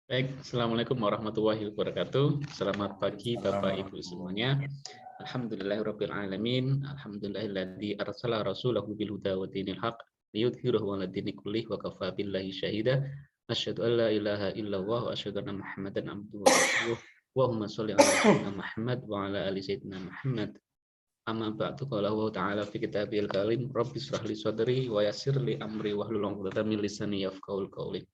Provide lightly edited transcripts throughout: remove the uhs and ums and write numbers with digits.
Baik, Assalamualaikum warahmatullahi wabarakatuh. Selamat pagi Bapak Ibu Assalamualaikum. semuanya. Alhamdulillahirabbil alamin. Alhamdulillahilladzi arsala rasulahu bil huda wa dinil haq liyudhhirahu 'ala dini kullih wa kafaa billahi syahida. Asyhadu an la ilaha illallah wa asyhadu anna Muhammadan abduhu wa rasuluh. Allahumma shalli 'ala sayyidina Muhammad wa 'ala ali sayyidina Muhammad. Amma ba'du, qala Allah ta'ala fi kitabil karim, Rabbi shrah li sadri wa yassir li amri wahlul 'uqdatam min lisani yafqahul qawli.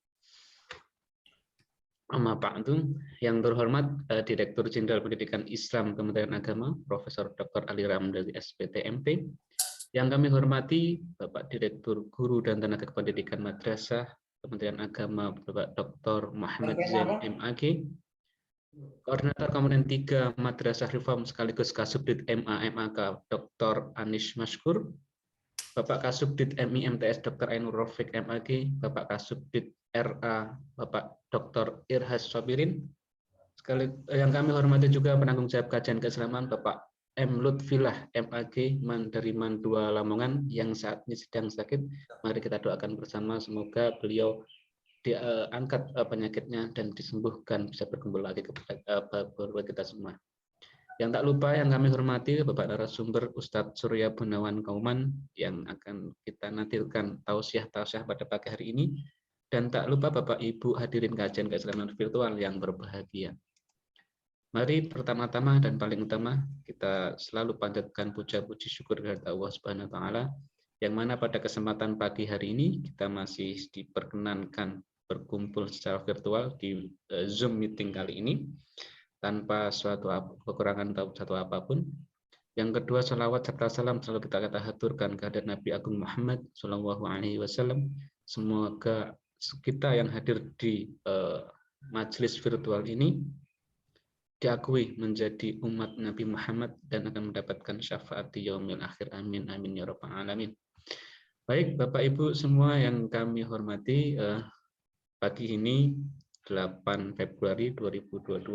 Amma ba'du, yang terhormat Direktur Jenderal Pendidikan Islam Kementerian Agama, Profesor Dr. Ali Ramdhani SPT MP. Yang kami hormati Bapak Direktur Guru dan Tenaga Kependidikan Madrasah Kementerian Agama, Bapak Dr. Muhammad Zain MAG. Koordinator Komponen 3 Madrasah Reform sekaligus Kasubdit MA MAK Dr. Anish Mashkur. Bapak Kasubdit MI MTS Dr. Ainur Rafiq MAG, Bapak Kasubdit RA Bapak Dr. Irhas Sobirin. Sekali yang kami hormati juga penanggung jawab kajian keislaman Bapak M. Lutfilah MAG dari Mandua Lamongan yang saat ini sedang sakit. Mari kita doakan bersama semoga beliau diangkat penyakitnya dan disembuhkan, bisa berkumpul lagi kepada kita semua. Yang tak lupa yang kami hormati Bapak narasumber Ustadz Surya Gunawan Kauman yang akan kita nampilkan tausiah pada pagi hari ini. Dan tak lupa Bapak Ibu hadirin kajian keislaman virtual yang berbahagia. Mari pertama-tama dan paling utama kita selalu panjatkan puja-puji syukur kepada Allah Subhanahu wa taala, yang mana pada kesempatan pagi hari ini kita masih diperkenankan berkumpul secara virtual di Zoom meeting kali ini tanpa suatu kekurangan atau satu apapun. Yang kedua, salawat serta salam selalu kita haturkan kehadirat Nabi Agung Muhammad Shallallahu Alaihi Wasallam. Semoga kita yang hadir di majelis virtual ini diakui menjadi umat Nabi Muhammad dan akan mendapatkan syafaat di yaumil akhir. Amin amin ya rabbal alamin. Baik Bapak Ibu semua yang kami hormati, pagi ini 8 Februari 2022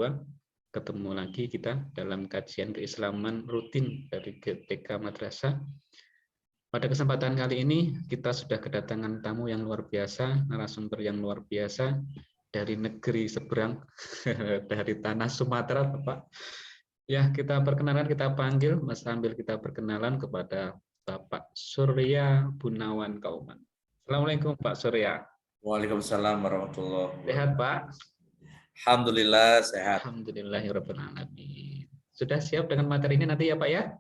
ketemu lagi kita dalam kajian keislaman rutin dari GTK Madrasah. Pada kesempatan kali ini kita sudah kedatangan tamu yang luar biasa, narasumber yang luar biasa dari negeri seberang, dari tanah Sumatera, Bapak. Ya, kita perkenalan, kita panggil, sambil kita perkenalan kepada Bapak Surya Gunawan Kauman. Assalamualaikum Pak Surya. Waalaikumsalam warahmatullahi wabarakatuh. Sehat Pak? Alhamdulillah sehat. Alhamdulillahirabbil alamin. Sudah siap dengan materi ini nanti ya Pak ya?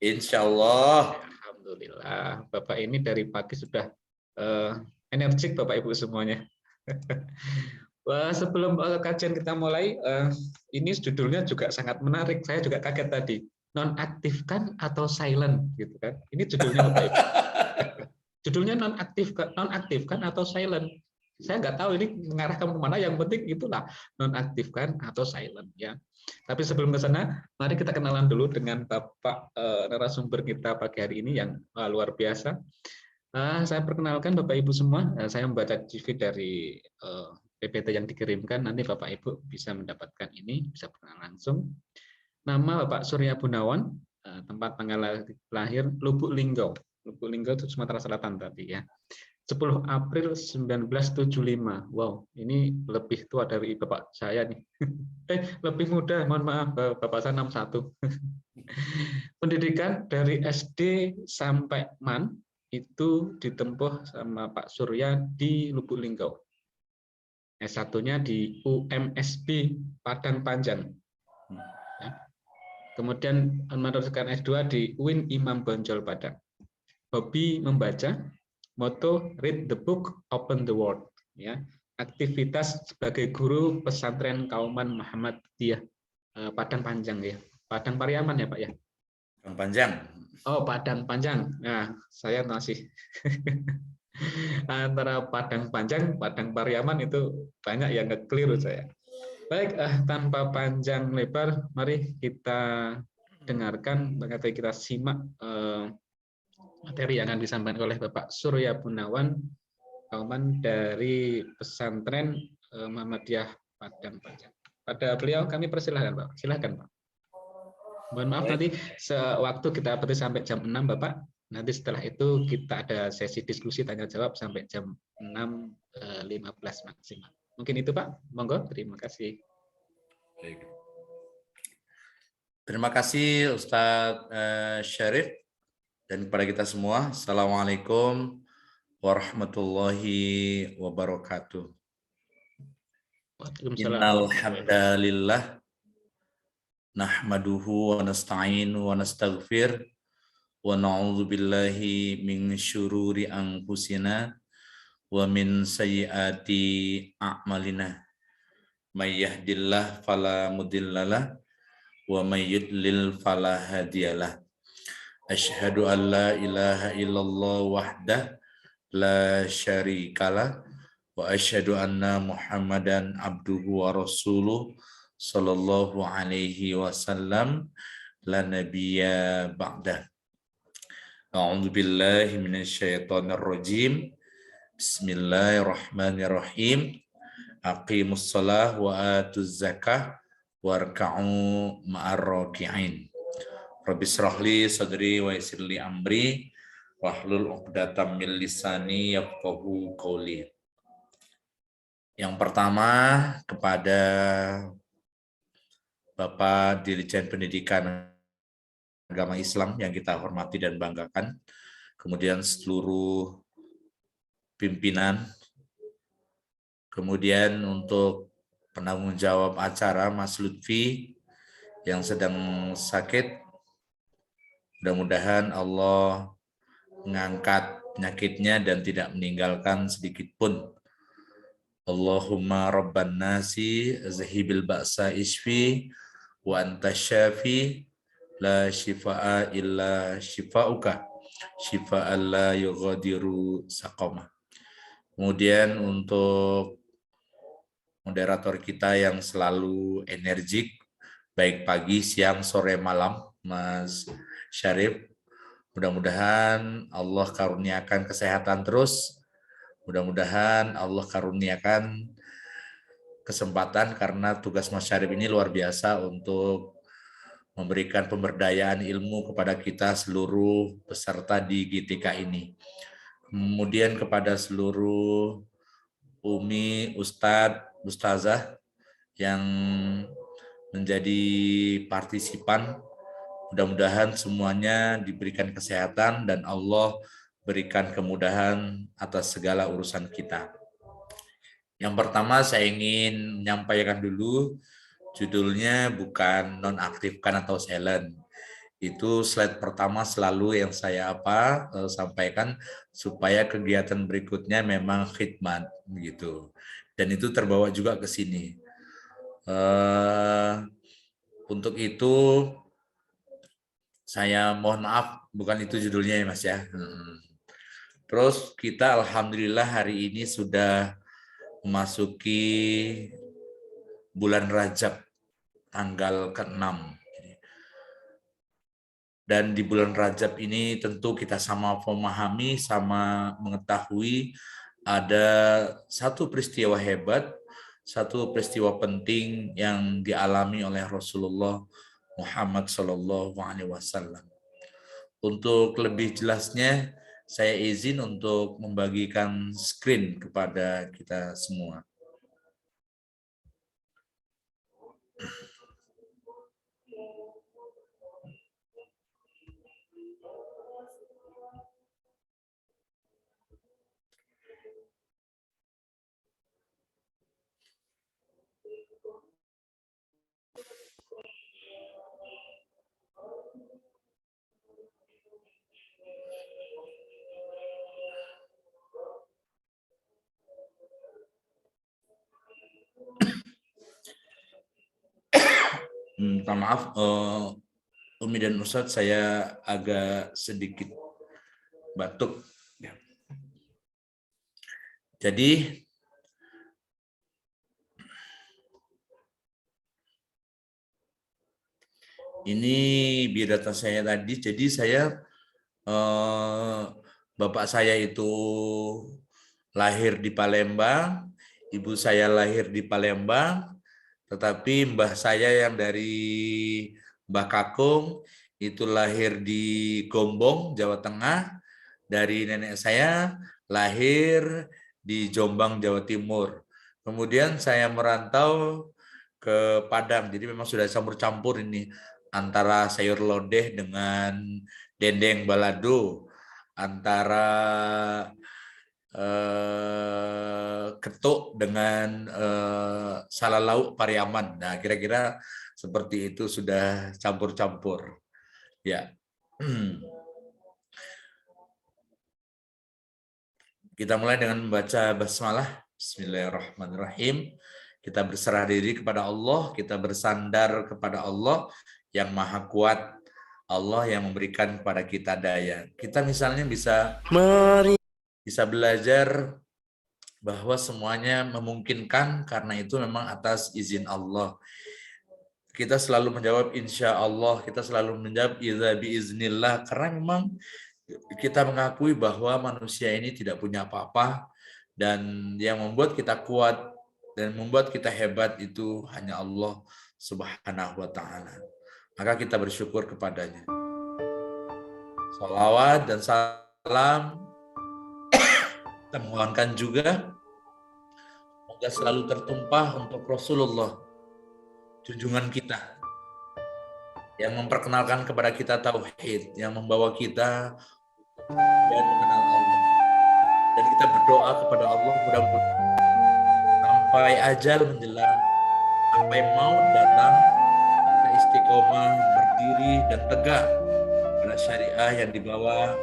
Insya Allah. Alhamdulillah. Bapak ini dari pagi sudah energik Bapak Ibu semuanya. Wah, sebelum kajian kita mulai, ini judulnya juga sangat menarik. Saya juga kaget tadi. Nonaktifkan atau silent gitu kan? Ini judulnya Bapak Ibu. Judulnya nonaktifkan atau silent. Saya nggak tahu ini mengarah ke mana. Yang penting itulah nonaktifkan atau silent ya. Tapi sebelum ke sana, mari kita kenalan dulu dengan Bapak narasumber kita pagi hari ini yang luar biasa. Saya perkenalkan Bapak Ibu semua. Saya membaca CV dari PPT yang dikirimkan. Nanti Bapak Ibu bisa mendapatkan ini, bisa perkenalan langsung. Nama Bapak Surya Gunawan, tempat tanggal lahir Lubuk Linggau. Lubuk Linggau itu Sumatera Selatan tadi ya. 10 April 1975. Wow, ini lebih tua dari Bapak saya nih. Lebih muda, mohon maaf, Bapak saya 61. Pendidikan dari SD sampai MAN itu ditempuh sama Pak Surya di Lubuk Linggau. S1-nya di UMSB Padang Panjang. Kemudian meneruskan S2 di UIN Imam Bonjol Padang. Hobi membaca, moto read the book, open the world. Ya, aktivitas sebagai guru pesantren Kauman Muhammadiyah Padang Panjang ya, Padang Pariaman ya Pak ya. Padang Panjang. Oh Padang Panjang. Nah saya masih antara Padang Panjang, Padang Pariaman itu banyak yang ngekeliru saya. Baik, tanpa panjang lebar, mari kita dengarkan, kita simak materi yang akan disampaikan oleh Bapak Surya Gunawan Kauman dari pesantren Muhammadiyah Padang Panjang. Pada beliau kami persilahkan Pak. Silakan Pak. Mohon maaf nanti sewaktu kita berarti sampai jam 6 Bapak. Nanti setelah itu kita ada sesi diskusi tanya jawab sampai jam 6.15 maksimal. Mungkin itu Pak, monggo. Terima kasih. Baik. Terima kasih Ustadz Syarif dan kepada kita semua. Assalamualaikum warahmatullahi wabarakatuh. Waalaikumsalam Innal warahmatullahi wabarakatuh. hamdalillah nahmaduhu wa nasta'inu wa nastaghfir wa na'udzu billahi min syururi anfusina wa min sayyiati a'malina. May yahdihillahu fala mudhillalah wa may yudlil fala hadiyalah. Asyhadu an la ilaha illallah wahdah la syarikalah wa asyhadu anna Muhammadan abduhu wa rasuluh sallallahu alaihi wasallam la nabiyya ba'dah. A'udzu billahi minasyaitonir rajim. Bismillahirrahmanirrahim. Aqimus shalah wa atuz zakah warka'u ma'ar raki'in. Rabbi shrahli sadri wa yassirli amri wahlul 'uqdatam min lisani yafqahu qawli. Yang pertama kepada Bapak Dirjen Pendidikan Agama Islam yang kita hormati dan banggakan, kemudian seluruh pimpinan, kemudian untuk penanggung jawab acara Mas Lutfi yang sedang sakit, mudah-mudahan Allah mengangkat penyakitnya dan tidak meninggalkan sedikit pun. Allahumma rabban nasi azhibil ba'sa isfi wa anta syafi la shifaa illa shifauka shifaan la yughadiru saqama. Kemudian untuk moderator kita yang selalu energik baik pagi, siang, sore, malam, Mas Syarif, mudah-mudahan Allah karuniakan kesehatan terus. Mudah-mudahan Allah karuniakan kesempatan karena tugas Mas Syarif ini luar biasa untuk memberikan pemberdayaan ilmu kepada kita seluruh peserta di GTK ini. Kemudian kepada seluruh Umi, Ustadz, Ustazah yang menjadi partisipan, mudah-mudahan semuanya diberikan kesehatan dan Allah berikan kemudahan atas segala urusan kita. Yang pertama saya ingin menyampaikan dulu, judulnya bukan nonaktifkan atau silent. Itu slide pertama selalu yang saya sampaikan supaya kegiatan berikutnya memang khidmat gitu. Dan itu terbawa juga ke sini. Untuk itu saya mohon maaf bukan itu judulnya ya Mas ya. Terus kita alhamdulillah hari ini sudah memasuki bulan Rajab tanggal ke-6. Dan di bulan Rajab ini tentu kita sama memahami, sama mengetahui ada satu peristiwa hebat, satu peristiwa penting yang dialami oleh Rasulullah Muhammad SAW. Untuk lebih jelasnya, saya izin untuk membagikan screen kepada kita semua. Minta maaf, Umi dan Ustadz, saya agak sedikit batuk. Jadi, ini biodata saya tadi. Jadi saya, bapak saya itu lahir di Palembang, ibu saya lahir di Palembang, tetapi mbah saya yang dari Mbah Kakung itu lahir di Gombong, Jawa Tengah. Dari nenek saya lahir di Jombang, Jawa Timur. Kemudian saya merantau ke Padang, jadi memang sudah campur-campur ini antara sayur lodeh dengan dendeng balado, antara ketuk dengan salalauk Pariaman. Nah, kira-kira seperti itu, sudah campur-campur. Ya. Kita mulai dengan membaca basmalah. Bismillahirrahmanirrahim. Kita berserah diri kepada Allah, kita bersandar kepada Allah yang Maha Kuat, Allah yang memberikan kepada kita daya. Kita misalnya bisa belajar bahwa semuanya memungkinkan karena itu memang atas izin Allah. Kita selalu menjawab insya Allah, kita selalu menjawab idza biiznillah, karena memang kita mengakui bahwa manusia ini tidak punya apa-apa, dan yang membuat kita kuat dan membuat kita hebat itu hanya Allah Subhanahu wa Ta'ala. Maka kita bersyukur kepadanya. Salawat dan salam kita mohonkan juga semoga selalu tertumpah untuk Rasulullah, junjungan kita, yang memperkenalkan kepada kita tauhid, yang membawa kita dan mengenal Allah. Dan kita berdoa kepada Allah mudah-mudahan sampai ajal menjelang, sampai maut datang, kita istiqomah berdiri dan tegak pada syariah yang dibawa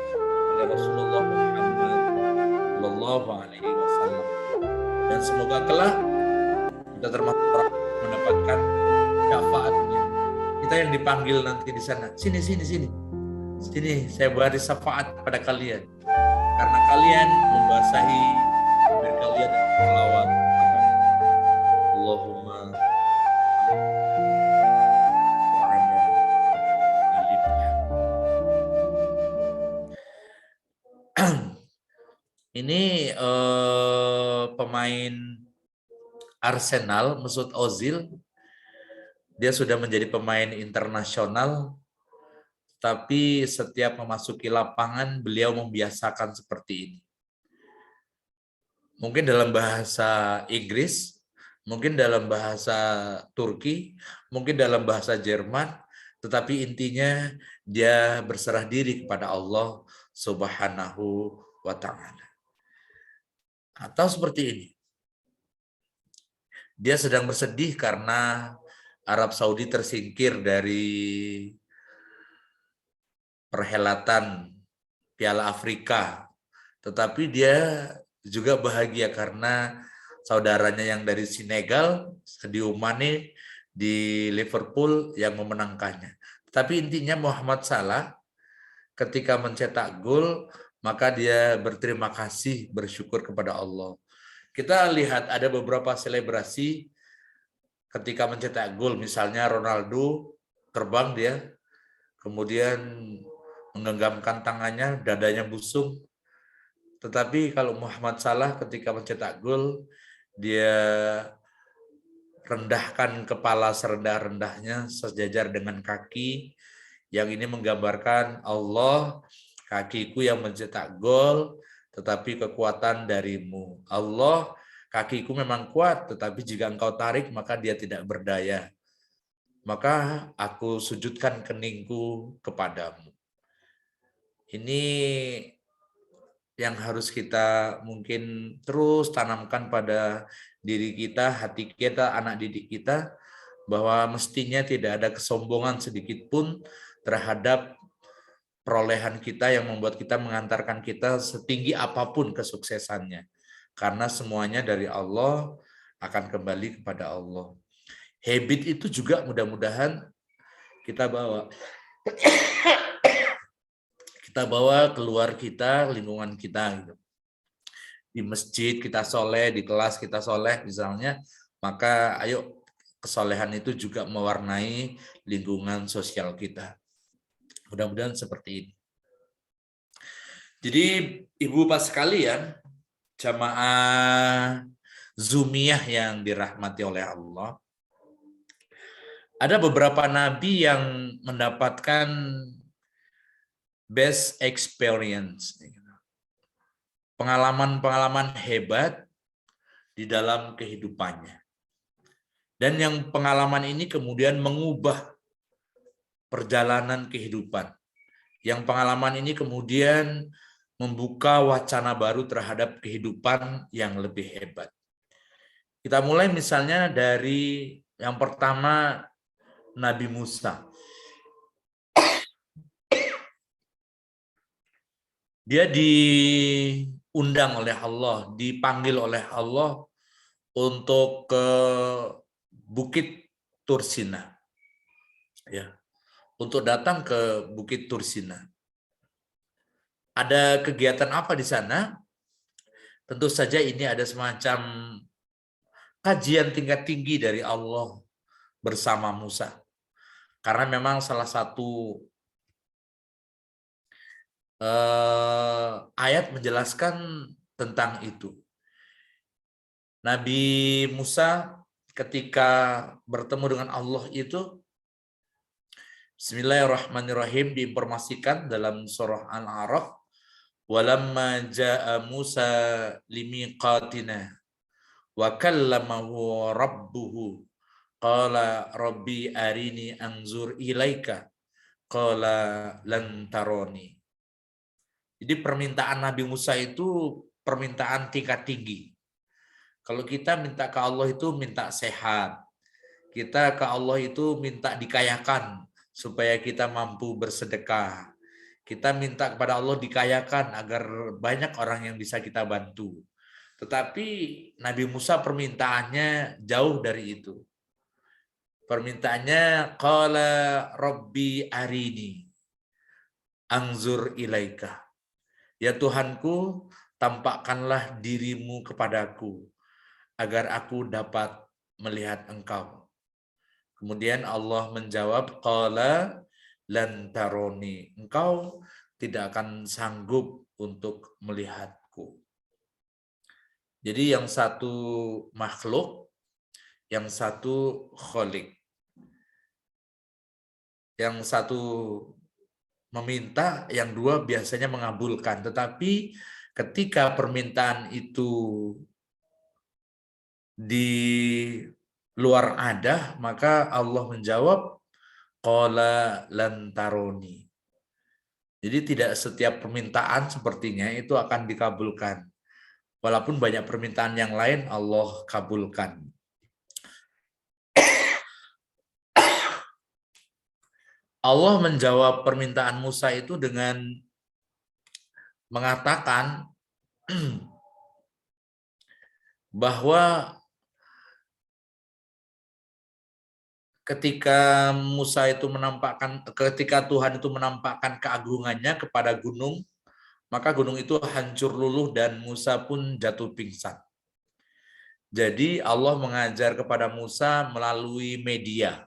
oleh Rasulullah Muhammad Sallallahu Alaihi Wasallam. Dan semoga kelak kita termasuk orang yang mendapatkan syafaatnya. Kita yang dipanggil nanti di sana, sini, saya beri syafaat pada kalian, karena kalian membasahi bibir kalian dan selawat. Allahumma ini pemain Arsenal, Mesut Ozil, dia sudah menjadi pemain internasional, tapi setiap memasuki lapangan beliau membiasakan seperti ini. Mungkin dalam bahasa Inggris, mungkin dalam bahasa Turki, mungkin dalam bahasa Jerman, tetapi intinya dia berserah diri kepada Allah Subhanahu wa Ta'ala. Atau seperti ini, dia sedang bersedih karena Arab Saudi tersingkir dari perhelatan Piala Afrika, tetapi dia juga bahagia karena saudaranya yang dari Senegal, Sadio Mane di Liverpool yang memenangkannya. Tapi intinya Muhammad Salah ketika mencetak gol, maka dia berterima kasih, bersyukur kepada Allah. Kita lihat ada beberapa selebrasi ketika mencetak gol, misalnya Ronaldo terbang dia, kemudian menggenggamkan tangannya, dadanya busung. Tetapi kalau Muhammad Salah ketika mencetak gol, dia rendahkan kepala serendah-rendahnya sejajar dengan kaki, yang ini menggambarkan Allah, kakiku yang mencetak gol, tetapi kekuatan darimu. Allah, kakiku memang kuat, tetapi jika engkau tarik, maka dia tidak berdaya. Maka aku sujudkan keningku kepadamu. Ini yang harus kita mungkin terus tanamkan pada diri kita, hati kita, anak didik kita, bahwa mestinya tidak ada kesombongan sedikit pun terhadap perolehan kita yang membuat kita mengantarkan kita setinggi apapun kesuksesannya. Karena semuanya dari Allah, akan kembali kepada Allah. Habit itu juga mudah-mudahan kita bawa. Kita bawa keluar kita, lingkungan kita. Gitu. Di masjid kita soleh, di kelas kita soleh misalnya, maka ayo kesolehan itu juga mewarnai lingkungan sosial kita. Mudah-mudahan seperti ini. Jadi Ibu Bapak sekalian, jamaah Zumiyah yang dirahmati oleh Allah, ada beberapa nabi yang mendapatkan best experience, pengalaman-pengalaman hebat di dalam kehidupannya. Dan yang pengalaman ini kemudian mengubah perjalanan kehidupan. Yang pengalaman ini kemudian membuka wacana baru terhadap kehidupan yang lebih hebat. Kita mulai misalnya dari yang pertama, Nabi Musa. Dia diundang oleh Allah, dipanggil oleh Allah untuk ke Bukit Tursina. Ya, untuk datang ke Bukit Tursina. Ada kegiatan apa di sana? Tentu saja ini ada semacam kajian tingkat tinggi dari Allah bersama Musa. Karena memang salah satu ayat menjelaskan tentang itu. Nabi Musa ketika bertemu dengan Allah itu, Bismillahirrahmanirrahim, diinformasikan dalam surah Al-A'raf, walamma ja'a Musa limiqatina wa kallamahu rabbuhu qala rabbi arini anzur ilaika qala lan taroni. Jadi permintaan Nabi Musa itu permintaan tingkat tinggi. Kalau kita minta ke Allah itu minta sehat. Kita ke Allah itu minta dikayakan supaya kita mampu bersedekah. Kita minta kepada Allah dikayakan agar banyak orang yang bisa kita bantu. Tetapi Nabi Musa permintaannya jauh dari itu. Permintaannya qala rabbi arini anzur ilaika. Ya Tuhanku, tampakkanlah dirimu kepadaku agar aku dapat melihat Engkau. Kemudian Allah menjawab, qala lan taroni. Engkau tidak akan sanggup untuk melihatku. Jadi yang satu makhluk, yang satu kholik. Yang satu meminta, yang dua biasanya mengabulkan. Tetapi ketika permintaan itu di luar adah, maka Allah menjawab, qala lan taroni. Jadi tidak setiap permintaan sepertinya itu akan dikabulkan. Walaupun banyak permintaan yang lain Allah kabulkan. Allah menjawab permintaan Musa itu dengan mengatakan bahwa ketika Tuhan itu menampakkan keagungannya kepada gunung, maka gunung itu hancur luluh dan Musa pun jatuh pingsan. Jadi Allah mengajar kepada Musa melalui media.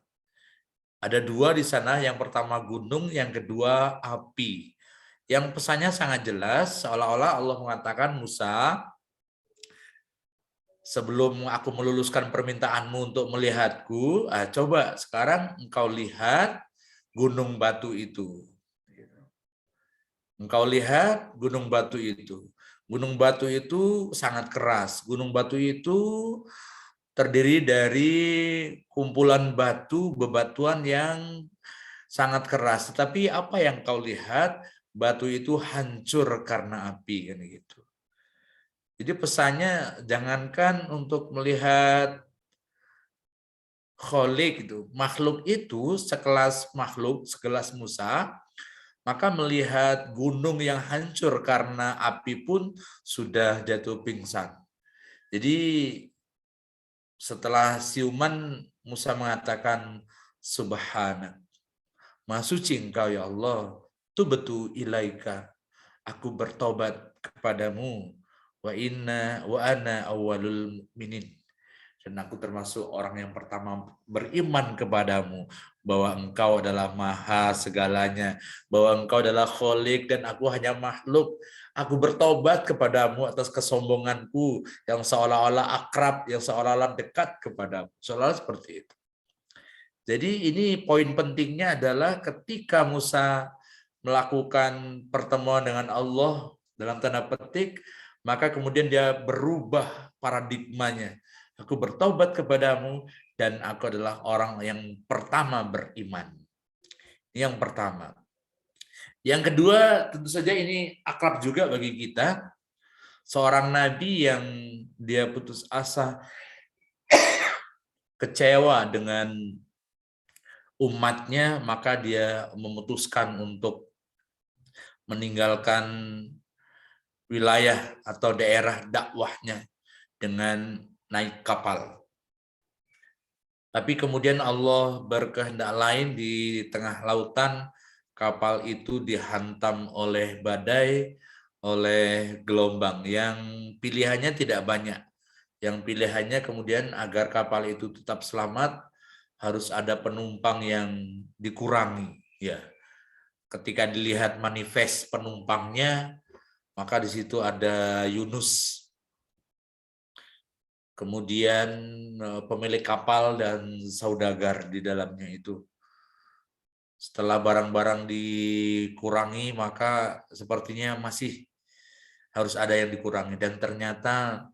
Ada dua di sana, yang pertama gunung, yang kedua api. Yang pesannya sangat jelas, seolah-olah Allah mengatakan, Musa, sebelum aku meluluskan permintaanmu untuk melihatku, coba sekarang engkau lihat gunung batu itu. Engkau lihat gunung batu itu. Gunung batu itu sangat keras. Gunung batu itu terdiri dari kumpulan batu, bebatuan yang sangat keras. Tetapi apa yang kau lihat, batu itu hancur karena api, kan gitu. Jadi pesannya jangankan untuk melihat kholik itu, makhluk itu sekelas makhluk, sekelas Musa, maka melihat gunung yang hancur karena api pun sudah jatuh pingsan. Jadi setelah siuman, Musa mengatakan, Subhanak, Maha suci Engkau ya Allah, tubtu ilaika, aku bertobat kepadamu, wa ana awwalul mu'minin, dan aku termasuk orang yang pertama beriman kepadamu, bahwa Engkau adalah maha segalanya, bahwa Engkau adalah kholik dan aku hanya makhluk. Aku bertobat kepadamu atas kesombonganku yang seolah-olah akrab, yang seolah-olah dekat kepadamu. Seolah-olah seperti itu. Jadi ini poin pentingnya adalah ketika Musa melakukan pertemuan dengan Allah dalam tanda petik, maka kemudian dia berubah paradigmanya. Aku bertobat kepadamu dan aku adalah orang yang pertama beriman. Ini yang pertama. Yang kedua, tentu saja ini akrab juga bagi kita. Seorang nabi yang dia putus asa, kecewa dengan umatnya, maka dia memutuskan untuk meninggalkan wilayah atau daerah dakwahnya dengan naik kapal. Tapi kemudian Allah berkehendak lain, di tengah lautan kapal itu dihantam oleh badai, oleh gelombang yang pilihannya tidak banyak. Yang pilihannya kemudian agar kapal itu tetap selamat harus ada penumpang yang dikurangi. Ya, ketika dilihat manifest penumpangnya, maka di situ ada Yunus, kemudian pemilik kapal dan saudagar di dalamnya itu. Setelah barang-barang dikurangi, maka sepertinya masih harus ada yang dikurangi. Dan ternyata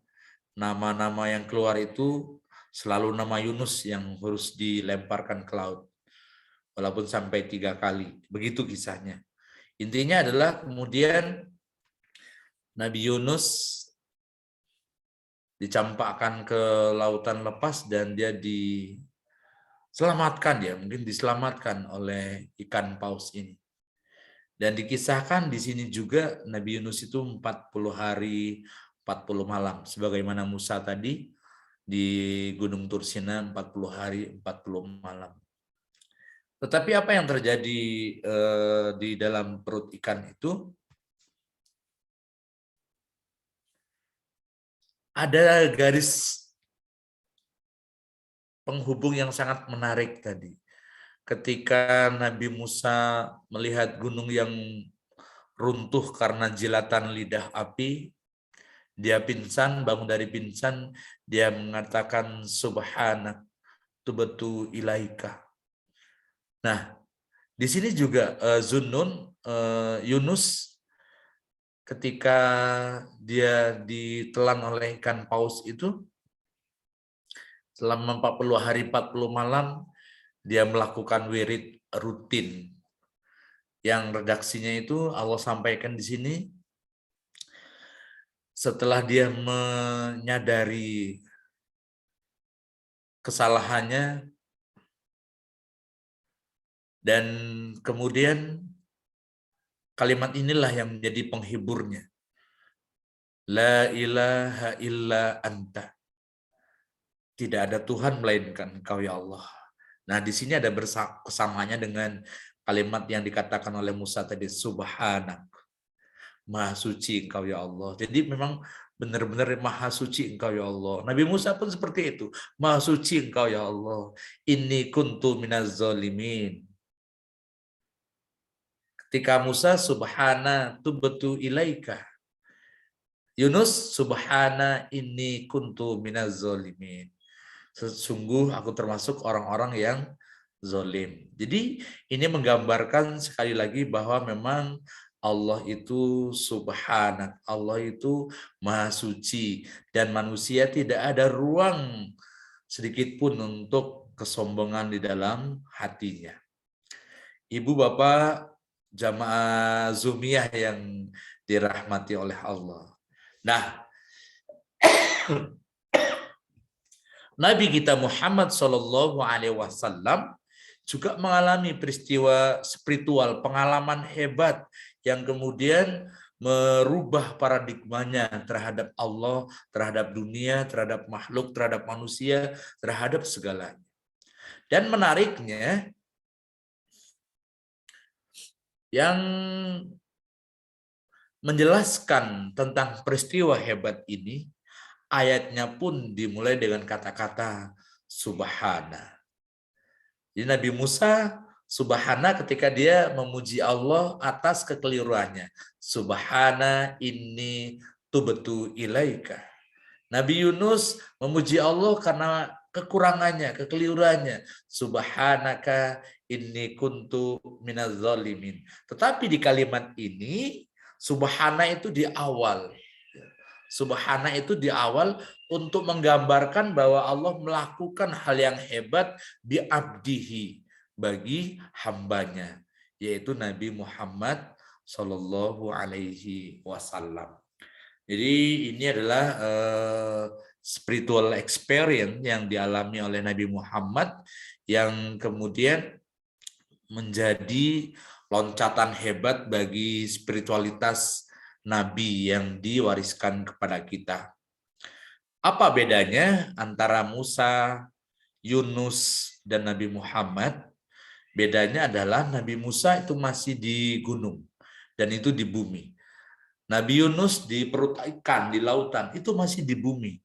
nama-nama yang keluar itu selalu nama Yunus yang harus dilemparkan ke laut. Walaupun sampai 3 kali. Begitu kisahnya. Intinya adalah kemudian Nabi Yunus dicampakkan ke lautan lepas dan dia diselamatkan oleh ikan paus ini. Dan dikisahkan di sini juga Nabi Yunus itu 40 hari 40 malam sebagaimana Musa tadi di Gunung Tursina 40 hari 40 malam. Tetapi apa yang terjadi di dalam perut ikan itu? Ada garis penghubung yang sangat menarik tadi. Ketika Nabi Musa melihat gunung yang runtuh karena jilatan lidah api, dia pingsan, bangun dari pingsan, dia mengatakan subhanak tubtu ilaika. Nah, di sini juga Zunnun, Yunus, ketika dia ditelan oleh ikan paus itu, selama 40 hari 40 malam, dia melakukan wirid rutin. Yang redaksinya itu Allah sampaikan di sini, setelah dia menyadari kesalahannya, dan kemudian kalimat inilah yang menjadi penghiburnya. La ilaha illa anta. Tidak ada Tuhan melainkan Engkau ya Allah. Nah, di sini ada kesamaannya dengan kalimat yang dikatakan oleh Musa tadi, subhanak. Maha suci Engkau ya Allah. Jadi memang benar-benar maha suci Engkau ya Allah. Nabi Musa pun seperti itu. Maha suci Engkau ya Allah. Inni kuntu minaz zalimin. Ketika Musa subhana tubtu ilaika. Yunus subhana inni kuntu minaz zalimin. Sesungguh aku termasuk orang-orang yang zalim. Jadi ini menggambarkan sekali lagi bahwa memang Allah itu subhanak, Allah itu maha suci, dan manusia tidak ada ruang sedikit pun untuk kesombongan di dalam hatinya. Ibu bapak jamaah Zumiyah yang dirahmati oleh Allah. Nah, Nabi kita Muhammad SAW juga mengalami peristiwa spiritual, pengalaman hebat yang kemudian merubah paradigmanya terhadap Allah, terhadap dunia, terhadap makhluk, terhadap manusia, terhadap segalanya. Dan menariknya, yang menjelaskan tentang peristiwa hebat ini, ayatnya pun dimulai dengan kata-kata subhana. Jadi Nabi Musa subhana ketika dia memuji Allah atas kekeliruannya. Subhana inni tubtu ilaika. Nabi Yunus memuji Allah karena kekurangannya, kekeliruannya. Subhanaka inni kuntu minaz zalimin. Tetapi di kalimat ini subhana itu di awal. Subhana itu di awal untuk menggambarkan bahwa Allah melakukan hal yang hebat bi'abdihi, bagi hambanya, yaitu Nabi Muhammad Shallallahu Alaihi Wasallam. Jadi ini adalah spiritual experience yang dialami oleh Nabi Muhammad yang kemudian menjadi loncatan hebat bagi spiritualitas Nabi yang diwariskan kepada kita. Apa bedanya antara Musa, Yunus, dan Nabi Muhammad? Bedanya adalah Nabi Musa itu masih di gunung, dan itu di bumi. Nabi Yunus di perut ikan, di lautan, itu masih di bumi.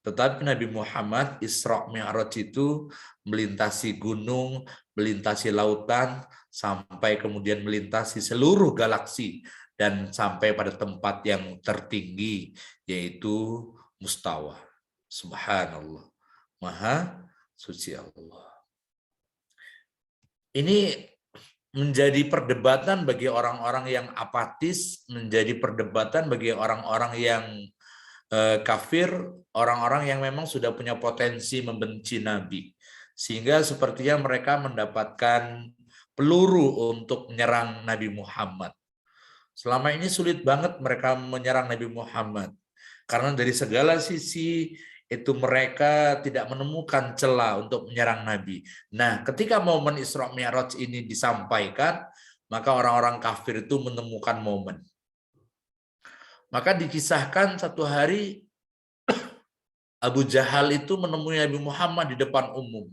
Tetapi Nabi Muhammad Isra Mi'raj itu melintasi gunung, melintasi lautan, sampai kemudian melintasi seluruh galaksi, dan sampai pada tempat yang tertinggi, yaitu Mustawa. Subhanallah. Maha suci Allah. Ini menjadi perdebatan bagi orang-orang yang apatis, menjadi perdebatan bagi orang-orang yang kafir, orang-orang yang memang sudah punya potensi membenci Nabi. Sehingga sepertinya mereka mendapatkan peluru untuk menyerang Nabi Muhammad. Selama ini sulit banget mereka menyerang Nabi Muhammad. Karena dari segala sisi itu mereka tidak menemukan celah untuk menyerang Nabi. Nah, ketika momen Isra Mi'raj ini disampaikan, maka orang-orang kafir itu menemukan momen. Maka dikisahkan satu hari Abu Jahal itu menemui Nabi Muhammad di depan umum.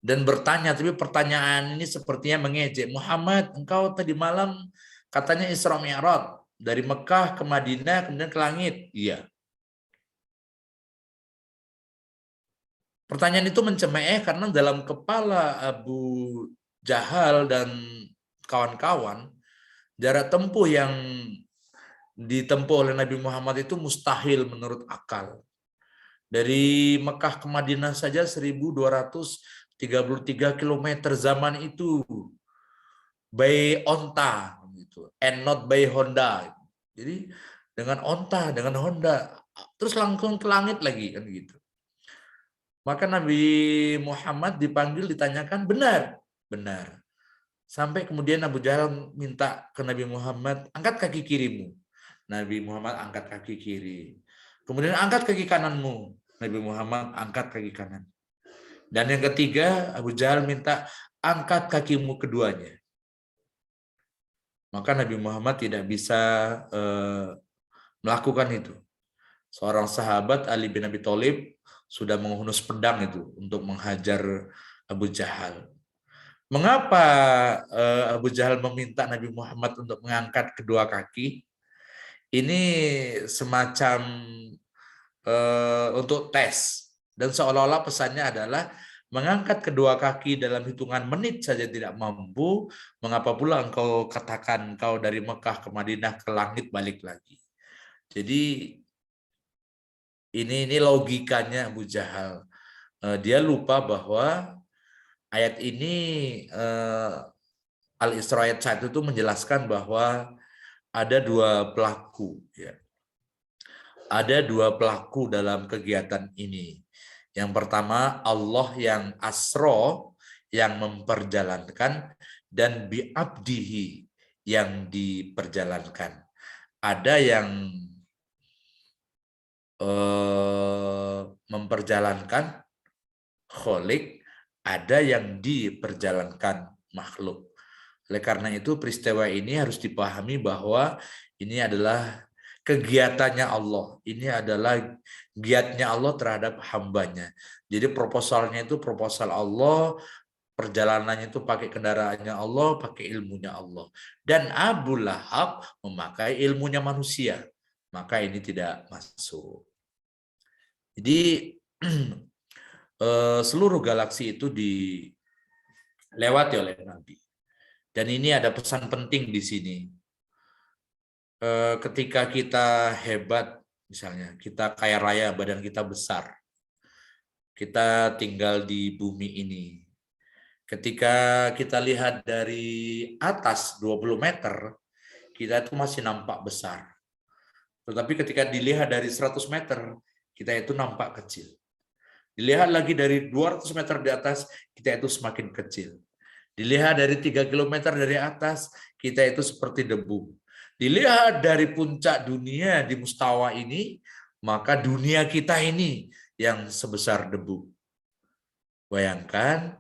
Dan bertanya, tapi pertanyaan ini sepertinya mengejek. Muhammad, engkau tadi malam katanya Isra Mi'raj dari Mekah ke Madinah kemudian ke langit. Iya. Pertanyaan itu mencemooh karena dalam kepala Abu Jahal dan kawan-kawan jarak tempuh yang ditempuh oleh Nabi Muhammad itu mustahil menurut akal. Dari Mekah ke Madinah saja 1233 km zaman itu by onta gitu, and not by Honda. Jadi dengan onta, dengan Honda, terus langsung ke langit lagi kan gitu. Maka Nabi Muhammad dipanggil, ditanyakan, benar, benar. Sampai kemudian Abu Jahal minta ke Nabi Muhammad, angkat kaki kirimu. Nabi Muhammad angkat kaki kiri. Kemudian angkat kaki kananmu. Nabi Muhammad angkat kaki kanan. Dan yang ketiga, Abu Jahal minta angkat kakimu keduanya. Maka Nabi Muhammad tidak bisa melakukan itu. Seorang sahabat Ali bin Abi Thalib sudah menghunus pedang itu untuk menghajar Abu Jahal. Mengapa Abu Jahal meminta Nabi Muhammad untuk mengangkat kedua kaki? Ini semacam untuk tes. Dan seolah-olah pesannya adalah mengangkat kedua kaki dalam hitungan menit saja tidak mampu, mengapa pula engkau katakan engkau dari Mekah ke Madinah ke langit balik lagi. Jadi ini logikanya Abu Jahal. Dia lupa bahwa ayat ini Al-Isra ayat 1 itu menjelaskan bahwa ada dua pelaku, ya. Ada dua pelaku dalam kegiatan ini. Yang pertama Allah yang asro, yang memperjalankan, dan bi'abdihi, yang diperjalankan. Ada yang memperjalankan kholik, ada yang diperjalankan makhluk. Oleh karena itu peristiwa ini harus dipahami bahwa ini adalah kegiatannya Allah. Ini adalah giatnya Allah terhadap hambanya. Jadi proposalnya itu proposal Allah, perjalanannya itu pakai kendaraannya Allah, pakai ilmunya Allah. Dan Abu Lahab memakai ilmunya manusia. Maka ini tidak masuk. Jadi seluruh galaksi itu dilewati oleh Nabi. Dan ini ada pesan penting di sini. Ketika kita hebat, misalnya kita kaya raya, badan kita besar, kita tinggal di bumi ini. Ketika kita lihat dari atas 20 meter, kita itu masih nampak besar. Tetapi ketika dilihat dari 100 meter, kita itu nampak kecil. Dilihat lagi dari 200 meter di atas, kita itu semakin kecil. Dilihat dari 3 kilometer dari atas, kita itu seperti debu. Dilihat dari puncak dunia di mustawa ini, maka dunia kita ini yang sebesar debu. Bayangkan,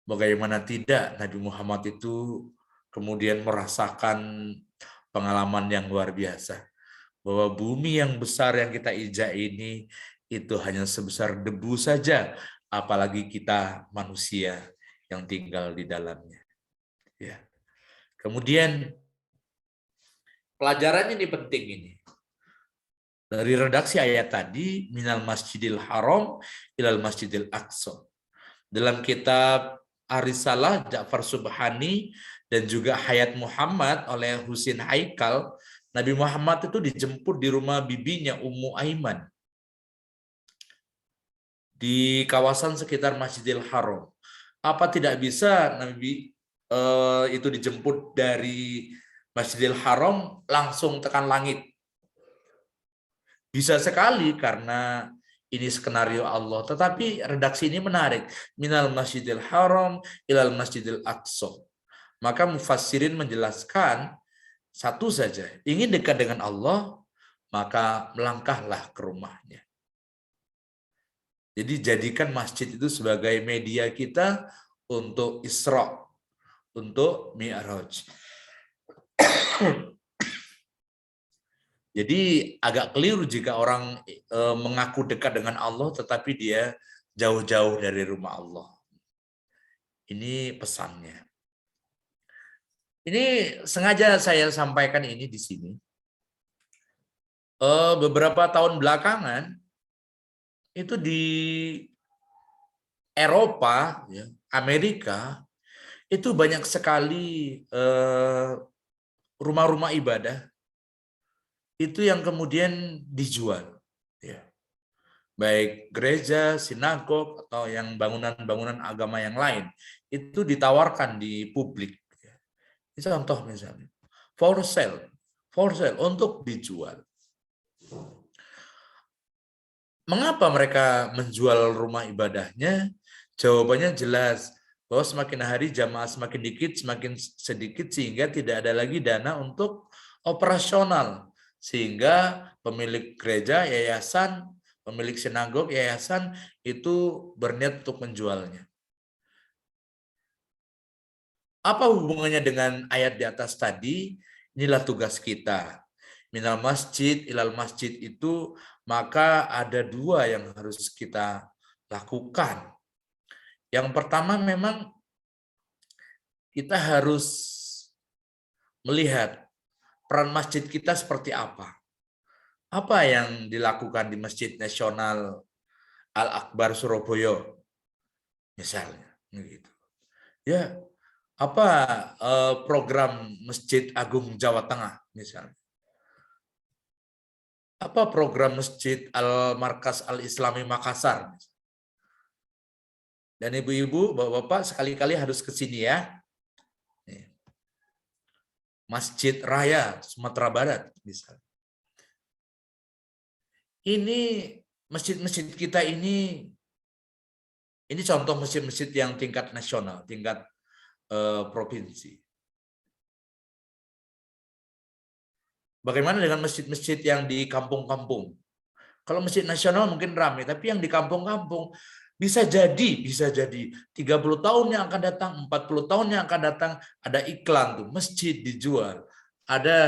bagaimana tidak Nabi Muhammad itu kemudian merasakan pengalaman yang luar biasa. Bahwa bumi yang besar yang kita injak ini itu hanya sebesar debu saja, apalagi kita manusia yang tinggal di dalamnya. Ya. Kemudian pelajarannya ini penting ini. Dari redaksi ayat tadi, minal masjidil haram ilal masjidil aqsa. Dalam kitab Arisalah Ja'far Subhani dan juga Hayat Muhammad oleh Husin Haikal, Nabi Muhammad itu dijemput di rumah bibinya Ummu Aiman di kawasan sekitar Masjidil Haram. Apa tidak bisa Nabi itu dijemput dari Masjidil Haram langsung tekan langit? Bisa sekali karena ini skenario Allah. Tetapi redaksi ini menarik. Minal Masjidil Haram ilal Masjidil Aqsa. Maka mufassirin menjelaskan satu saja, ingin dekat dengan Allah, maka melangkahlah ke rumahnya. Jadi jadikan masjid itu sebagai media kita untuk Isra, untuk Mi'raj. Jadi agak keliru jika orang mengaku dekat dengan Allah tetapi dia jauh-jauh dari rumah Allah. Ini pesannya. Ini sengaja saya sampaikan ini di sini. Beberapa tahun belakangan itu di Eropa, ya, Amerika, itu banyak sekali rumah-rumah ibadah itu yang kemudian dijual, ya. Baik gereja, sinagog, atau yang bangunan-bangunan agama yang lain, itu ditawarkan di publik. Ini contoh misalnya, for sale untuk dijual. Mengapa mereka menjual rumah ibadahnya? Jawabannya jelas, bahwa semakin hari jamaah semakin sedikit sehingga tidak ada lagi dana untuk operasional. Sehingga pemilik gereja, yayasan, pemilik sinagog, yayasan itu berniat untuk menjualnya. Apa hubungannya dengan ayat di atas tadi? Inilah tugas kita. Minal masjid ilal masjid itu, maka ada dua yang harus kita lakukan. Yang pertama memang kita harus melihat peran masjid kita seperti apa. Apa yang dilakukan di Masjid Nasional Al-Akbar Surabaya misalnya, gitu. Ya, apa program Masjid Agung Jawa Tengah misalnya. Apa program Masjid Al-Markas Al-Islami Makassar. Dan ibu-ibu, bapak-bapak sekali-kali harus ke sini ya. Masjid Raya Sumatera Barat misalnya. Ini masjid-masjid kita ini contoh masjid-masjid yang tingkat nasional, tingkat provinsi. Bagaimana dengan masjid-masjid yang di kampung-kampung? Kalau masjid nasional mungkin ramai, tapi yang di kampung-kampung bisa jadi 30 tahun yang akan datang, 40 tahun yang akan datang, ada iklan tuh, masjid dijual. Ada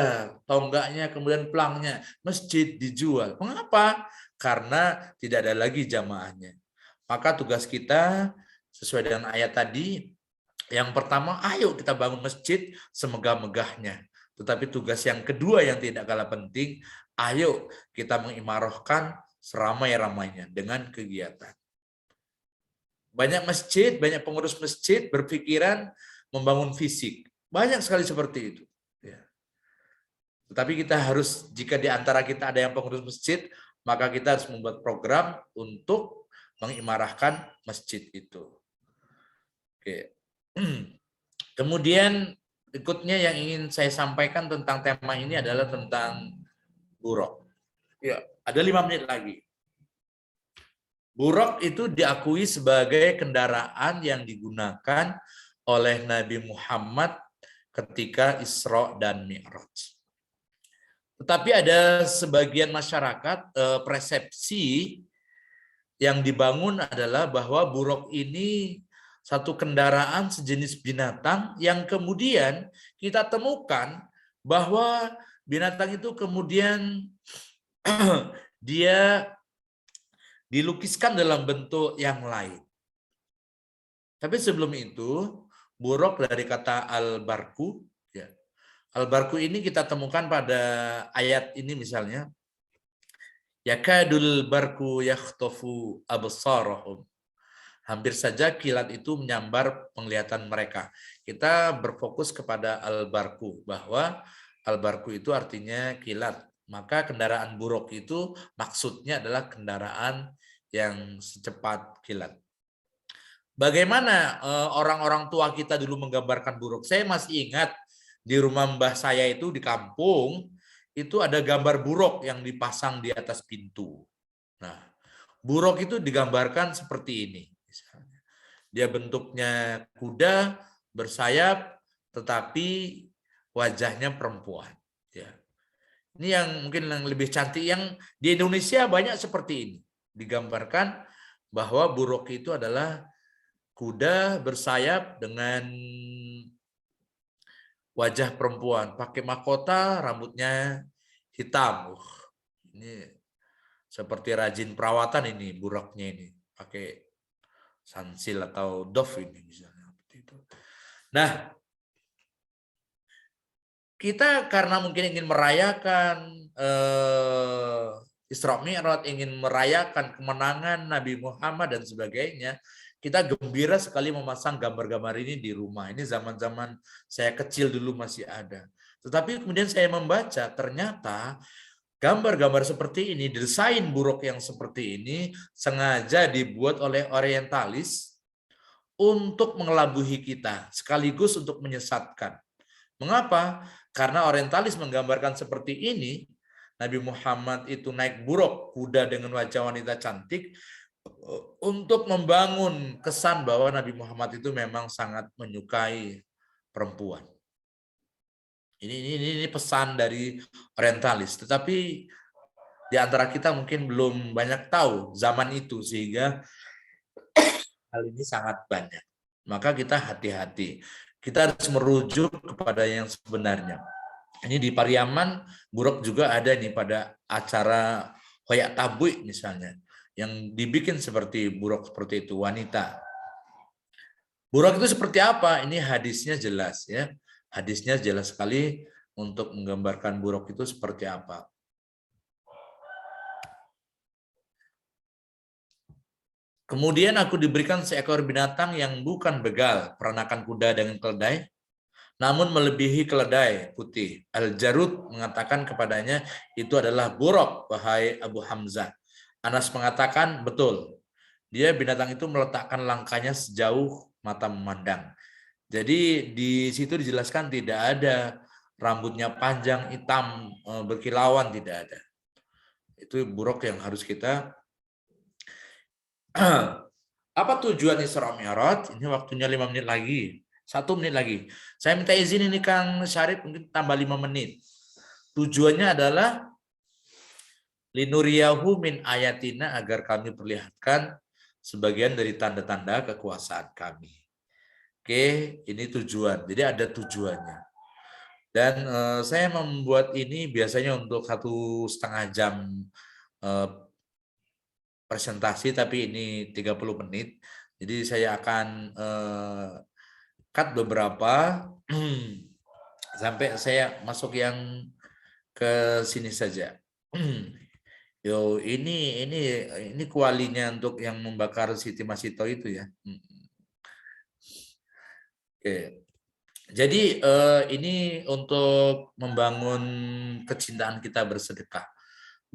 tonggaknya, kemudian pelangnya, masjid dijual. Mengapa? Karena tidak ada lagi jamaahnya. Maka tugas kita sesuai dengan ayat tadi, yang pertama, ayo kita bangun masjid semegah-megahnya. Tetapi tugas yang kedua yang tidak kalah penting, ayo kita mengimarahkan seramai-ramainya dengan kegiatan. Banyak masjid, banyak pengurus masjid berpikiran membangun fisik. Banyak sekali seperti itu. Ya. Tetapi kita harus, jika di antara kita ada yang pengurus masjid, maka kita harus membuat program untuk mengimarahkan masjid itu. Oke. Kemudian berikutnya yang ingin saya sampaikan tentang tema ini adalah tentang buruk. Ya, ada 5 menit lagi. Buruk itu diakui sebagai kendaraan yang digunakan oleh Nabi Muhammad ketika Isra dan Mi'raj. Tetapi ada sebagian masyarakat persepsi yang dibangun adalah bahwa buruk ini satu kendaraan sejenis binatang yang kemudian kita temukan bahwa binatang itu kemudian dia dilukiskan dalam bentuk yang lain. Tapi sebelum itu, buruk dari kata al-barku, ya. Al-barku ini kita temukan pada ayat ini misalnya, yakadul barku yakhtofu absarahum. Hampir saja kilat itu menyambar penglihatan mereka. Kita berfokus kepada al-barku, bahwa al-barku itu artinya kilat. Maka kendaraan buruk itu maksudnya adalah kendaraan yang secepat kilat. Bagaimana orang-orang tua kita dulu menggambarkan buruk? Saya masih ingat di rumah mbah saya itu di kampung, itu ada gambar buruk yang dipasang di atas pintu. Nah, buruk itu digambarkan seperti ini. Dia bentuknya kuda, bersayap, tetapi wajahnya perempuan. Ya. Ini yang mungkin yang lebih cantik, yang di Indonesia banyak seperti ini. Digambarkan bahwa buruk itu adalah kuda bersayap dengan wajah perempuan, pakai mahkota, rambutnya hitam. Ini seperti rajin perawatan ini buruknya ini, pakai Sunsil atau Dove ini misalnya. Nah, kita karena mungkin ingin merayakan Isra Mi'raj, ingin merayakan kemenangan Nabi Muhammad dan sebagainya, kita gembira sekali memasang gambar-gambar ini di rumah. Ini zaman-zaman saya kecil dulu masih ada. Tetapi kemudian saya membaca, ternyata gambar-gambar seperti ini, desain buruk yang seperti ini sengaja dibuat oleh orientalis untuk mengelabuhi kita, sekaligus untuk menyesatkan. Mengapa? Karena orientalis menggambarkan seperti ini, Nabi Muhammad itu naik buruk, kuda dengan wajah wanita cantik, untuk membangun kesan bahwa Nabi Muhammad itu memang sangat menyukai perempuan. Ini pesan dari orientalis. Tetapi di antara kita mungkin belum banyak tahu zaman itu, sehingga hal ini sangat banyak. Maka kita hati-hati. Kita harus merujuk kepada yang sebenarnya. Ini di Pariaman, buruk juga ada nih pada acara Hoyak Tabui misalnya, yang dibikin seperti buruk seperti itu, wanita. Buruk itu seperti apa? Ini hadisnya jelas ya. Hadisnya jelas sekali untuk menggambarkan buruk itu seperti apa. Kemudian aku diberikan seekor binatang yang bukan begal, peranakan kuda dengan keledai, namun melebihi keledai putih. Al-Jarud mengatakan kepadanya, itu adalah buruk, wahai Abu Hamzah. Anas mengatakan, betul. Dia binatang itu meletakkan langkahnya sejauh mata memandang. Jadi di situ dijelaskan tidak ada rambutnya panjang, hitam, berkilauan, tidak ada. Itu buruk yang harus kita. Apa tujuan Isra Mi'raj? Ini waktunya 5 menit lagi. 1 menit lagi. Saya minta izin ini Kang Syarif mungkin tambah 5 menit. Tujuannya adalah linuriyahu min ayatina, agar kami perlihatkan sebagian dari tanda-tanda kekuasaan kami. Oke, ini tujuan. Jadi ada tujuannya. Dan saya membuat ini biasanya untuk 1,5 jam presentasi, tapi ini 30 menit. Jadi saya akan cut beberapa sampai saya masuk yang ke sini saja. Yo, ini kualinya untuk yang membakar Siti Masito itu ya. Oke. Jadi ini untuk membangun kecintaan kita bersedekah.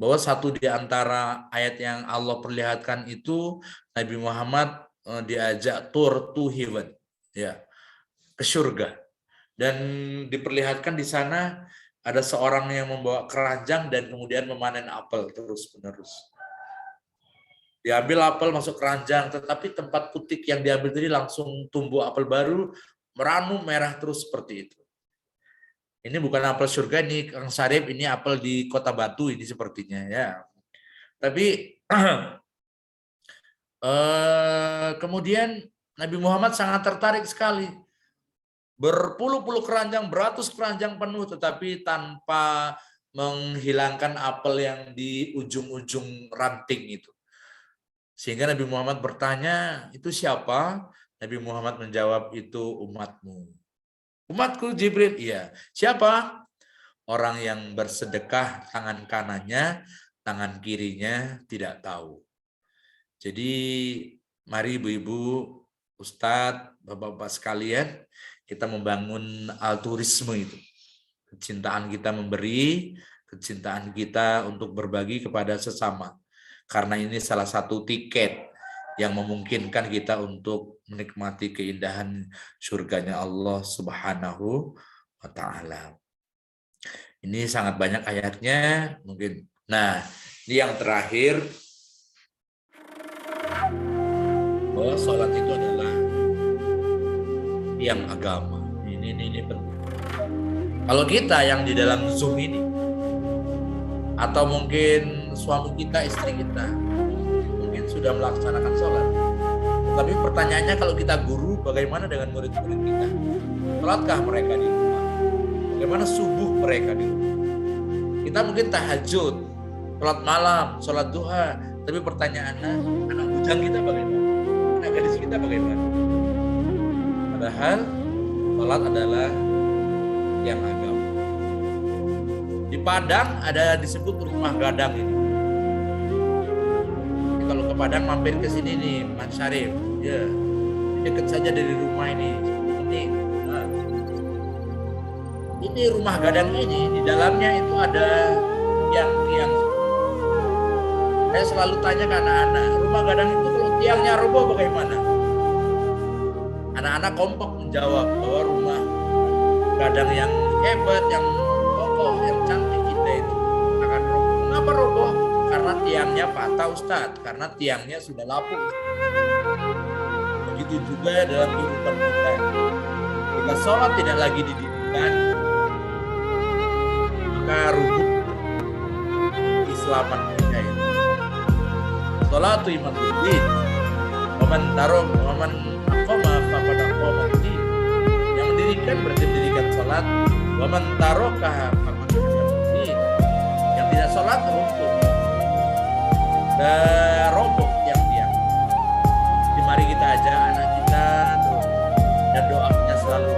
Bahwa satu di antara ayat yang Allah perlihatkan itu, Nabi Muhammad diajak tur to heaven, ya, ke surga, dan diperlihatkan di sana ada seorang yang membawa keranjang dan kemudian memanen apel terus-menerus. Diambil apel masuk keranjang, tetapi tempat putik yang diambil tadi langsung tumbuh apel baru, meranum merah terus seperti itu. Ini bukan apel surga nih, Kang Sarip, ini apel di Kota Batu ini sepertinya ya. Tapi kemudian Nabi Muhammad sangat tertarik sekali. Berpuluh-puluh keranjang, beratus keranjang penuh, tetapi tanpa menghilangkan apel yang di ujung-ujung ranting itu. Sehingga Nabi Muhammad bertanya, itu siapa? Nabi Muhammad menjawab, itu umatmu. Umatku, Jibril? Iya. Siapa? Orang yang bersedekah tangan kanannya, tangan kirinya tidak tahu. Jadi mari ibu-ibu, Ustadz, bapak-bapak sekalian, kita membangun altruisme itu. Kecintaan kita memberi, kecintaan kita untuk berbagi kepada sesama. Karena ini salah satu tiket yang memungkinkan kita untuk menikmati keindahan surganya Allah Subhanahu wa Ta'ala. Ini sangat banyak ayatnya mungkin. Nah, ini yang terakhir, bahwa sholat itu adalah tiang agama. Ini penting. Kalau kita yang di dalam Zoom ini, atau mungkin suami kita, istri kita, mungkin sudah melaksanakan sholat. Tapi pertanyaannya, kalau kita guru, bagaimana dengan murid-murid kita? Sholatkah mereka di rumah? Bagaimana subuh mereka di rumah? Kita mungkin tahajud, sholat malam, sholat duha. Tapi pertanyaannya, anak bujang kita bagaimana? Anak gadis kita bagaimana? Padahal sholat adalah yang agama. Di Padang ada disebut rumah gadang ini. Jadi kalau ke Padang mampir ke sini nih, Mas Syarif, ya dekat saja dari rumah ini, 10 menit. Nah, ini rumah gadang ini, di dalamnya itu ada tiang-tiang. Saya selalu tanya ke anak-anak, rumah gadang itu kalau tiangnya roboh bagaimana? Anak-anak kompak menjawab bahwa rumah gadang yang hebat, yang kokoh, yang cantik kita itu akan roboh. Kenapa roboh? Karena tiangnya patah, Ustadz. Karena tiangnya sudah lapuk. Begitu juga dalam kehidupan kita. Jika sholat tidak lagi didirikan, maka rubuh keislaman kita itu. Sholatu imamuddin. Waman tarom, waman aqoma faqad aqomaddin. Yang mendirikan berarti mendirikan sholat. Waman tarokaha faqad aqomaddin. Yang tidak sholat runtuh. Roboh tiang-tiang. Jadi mari kita ajak anak kita terus, dan doanya selalu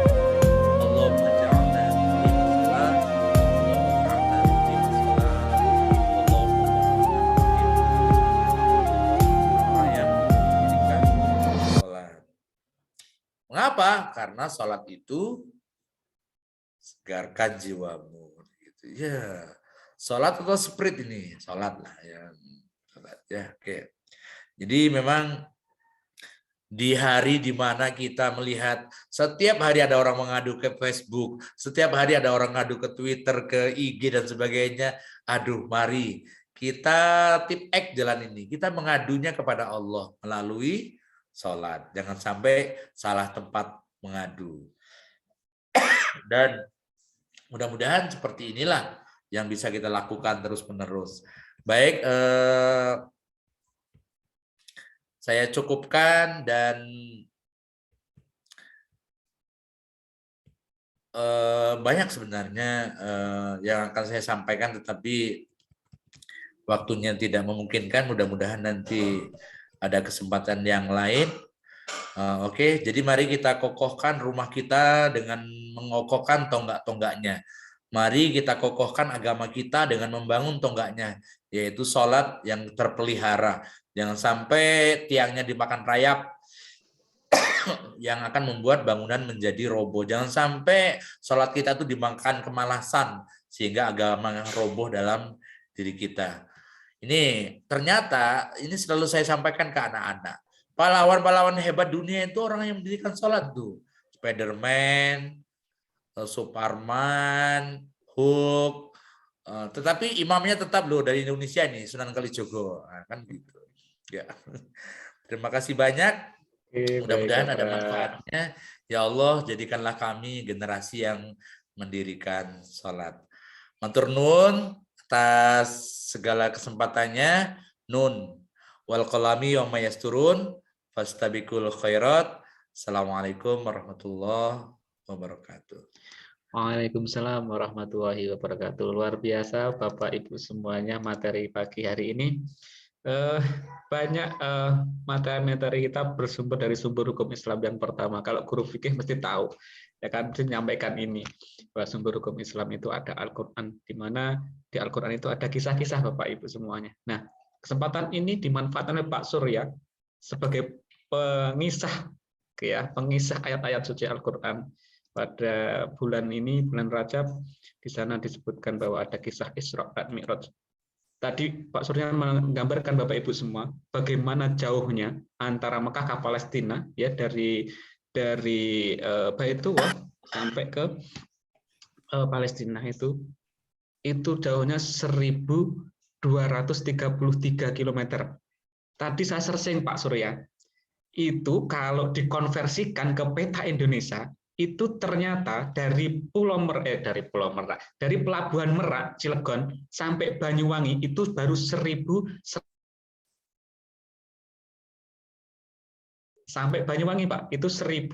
Allahumma ja'alna muqimas shalah, Allahumma ja'alna muqimas shalah, Allahumma ja'alna yang mendirikan sholat. Mengapa? Karena sholat itu segarkan jiwamu. Gitu. Ya, sholat atau sprint ini, sholat lah ya. Ya, oke. Jadi memang di hari di mana kita melihat setiap hari ada orang mengadu ke Facebook, setiap hari ada orang ngadu ke Twitter, ke IG dan sebagainya. Aduh, mari kita tip X jalan ini. Kita mengadunya kepada Allah melalui sholat. Jangan sampai salah tempat mengadu. Dan mudah-mudahan seperti inilah yang bisa kita lakukan terus-menerus. Baik, saya cukupkan dan banyak sebenarnya yang akan saya sampaikan, tetapi waktunya tidak memungkinkan. Mudah-mudahan nanti ada kesempatan yang lain. Oke, jadi mari kita kokohkan rumah kita dengan mengokohkan tonggak-tonggaknya. Mari kita kokohkan agama kita dengan membangun tonggaknya, yaitu sholat yang terpelihara. Jangan sampai tiangnya dimakan rayap yang akan membuat bangunan menjadi roboh. Jangan sampai sholat kita itu dimakan kemalasan sehingga agama yang roboh dalam diri kita. Ini ternyata ini selalu saya sampaikan ke anak-anak. Pahlawan-pahlawan hebat dunia itu orang yang mendirikan sholat tuh. Spiderman, Superman, Huk. Tetapi imamnya tetap loh dari Indonesia nih, Sunan Kalijogo. Nah, kan gitu. Ya. Terima kasih banyak. Oke, baik Mudah-mudahan ada Bapak. manfaatnya. Ya Allah, jadikanlah kami generasi yang mendirikan sholat. Matur nuwun atas segala kesempatannya. Nun. Wal qalami wa mayasturun. Fastabikul khairat. Assalamualaikum warahmatullahi wabarakatuh. Waalaikumsalam warahmatullahi wabarakatuh. Luar biasa Bapak Ibu semuanya materi pagi hari ini. Eh, banyak materi-materi kita bersumber dari sumber hukum Islam yang pertama. Kalau guru fikih mesti tahu, ya kan, mesti menyampaikan ini bahwa sumber hukum Islam itu ada Al-Quran, di mana di Al-Quran itu ada kisah-kisah Bapak Ibu semuanya. Nah, kesempatan ini dimanfaatkan oleh Pak Surya sebagai pengisah, ya, pengisah ayat-ayat suci Al-Quran. Pada bulan ini, bulan Rajab, di sana disebutkan bahwa ada kisah Isra dan Mi'raj. Tadi Pak Surya menggambarkan Bapak Ibu semua bagaimana jauhnya antara Mekah ke Palestina, ya, dari Baitullah sampai ke Palestina itu jauhnya 1.233 km. Tadi saya searching Pak Surya, itu kalau dikonversikan ke peta Indonesia itu ternyata dari dari Pelabuhan Merak Cilegon sampai Banyuwangi itu baru 1.100, sampai Banyuwangi Pak itu 1.117.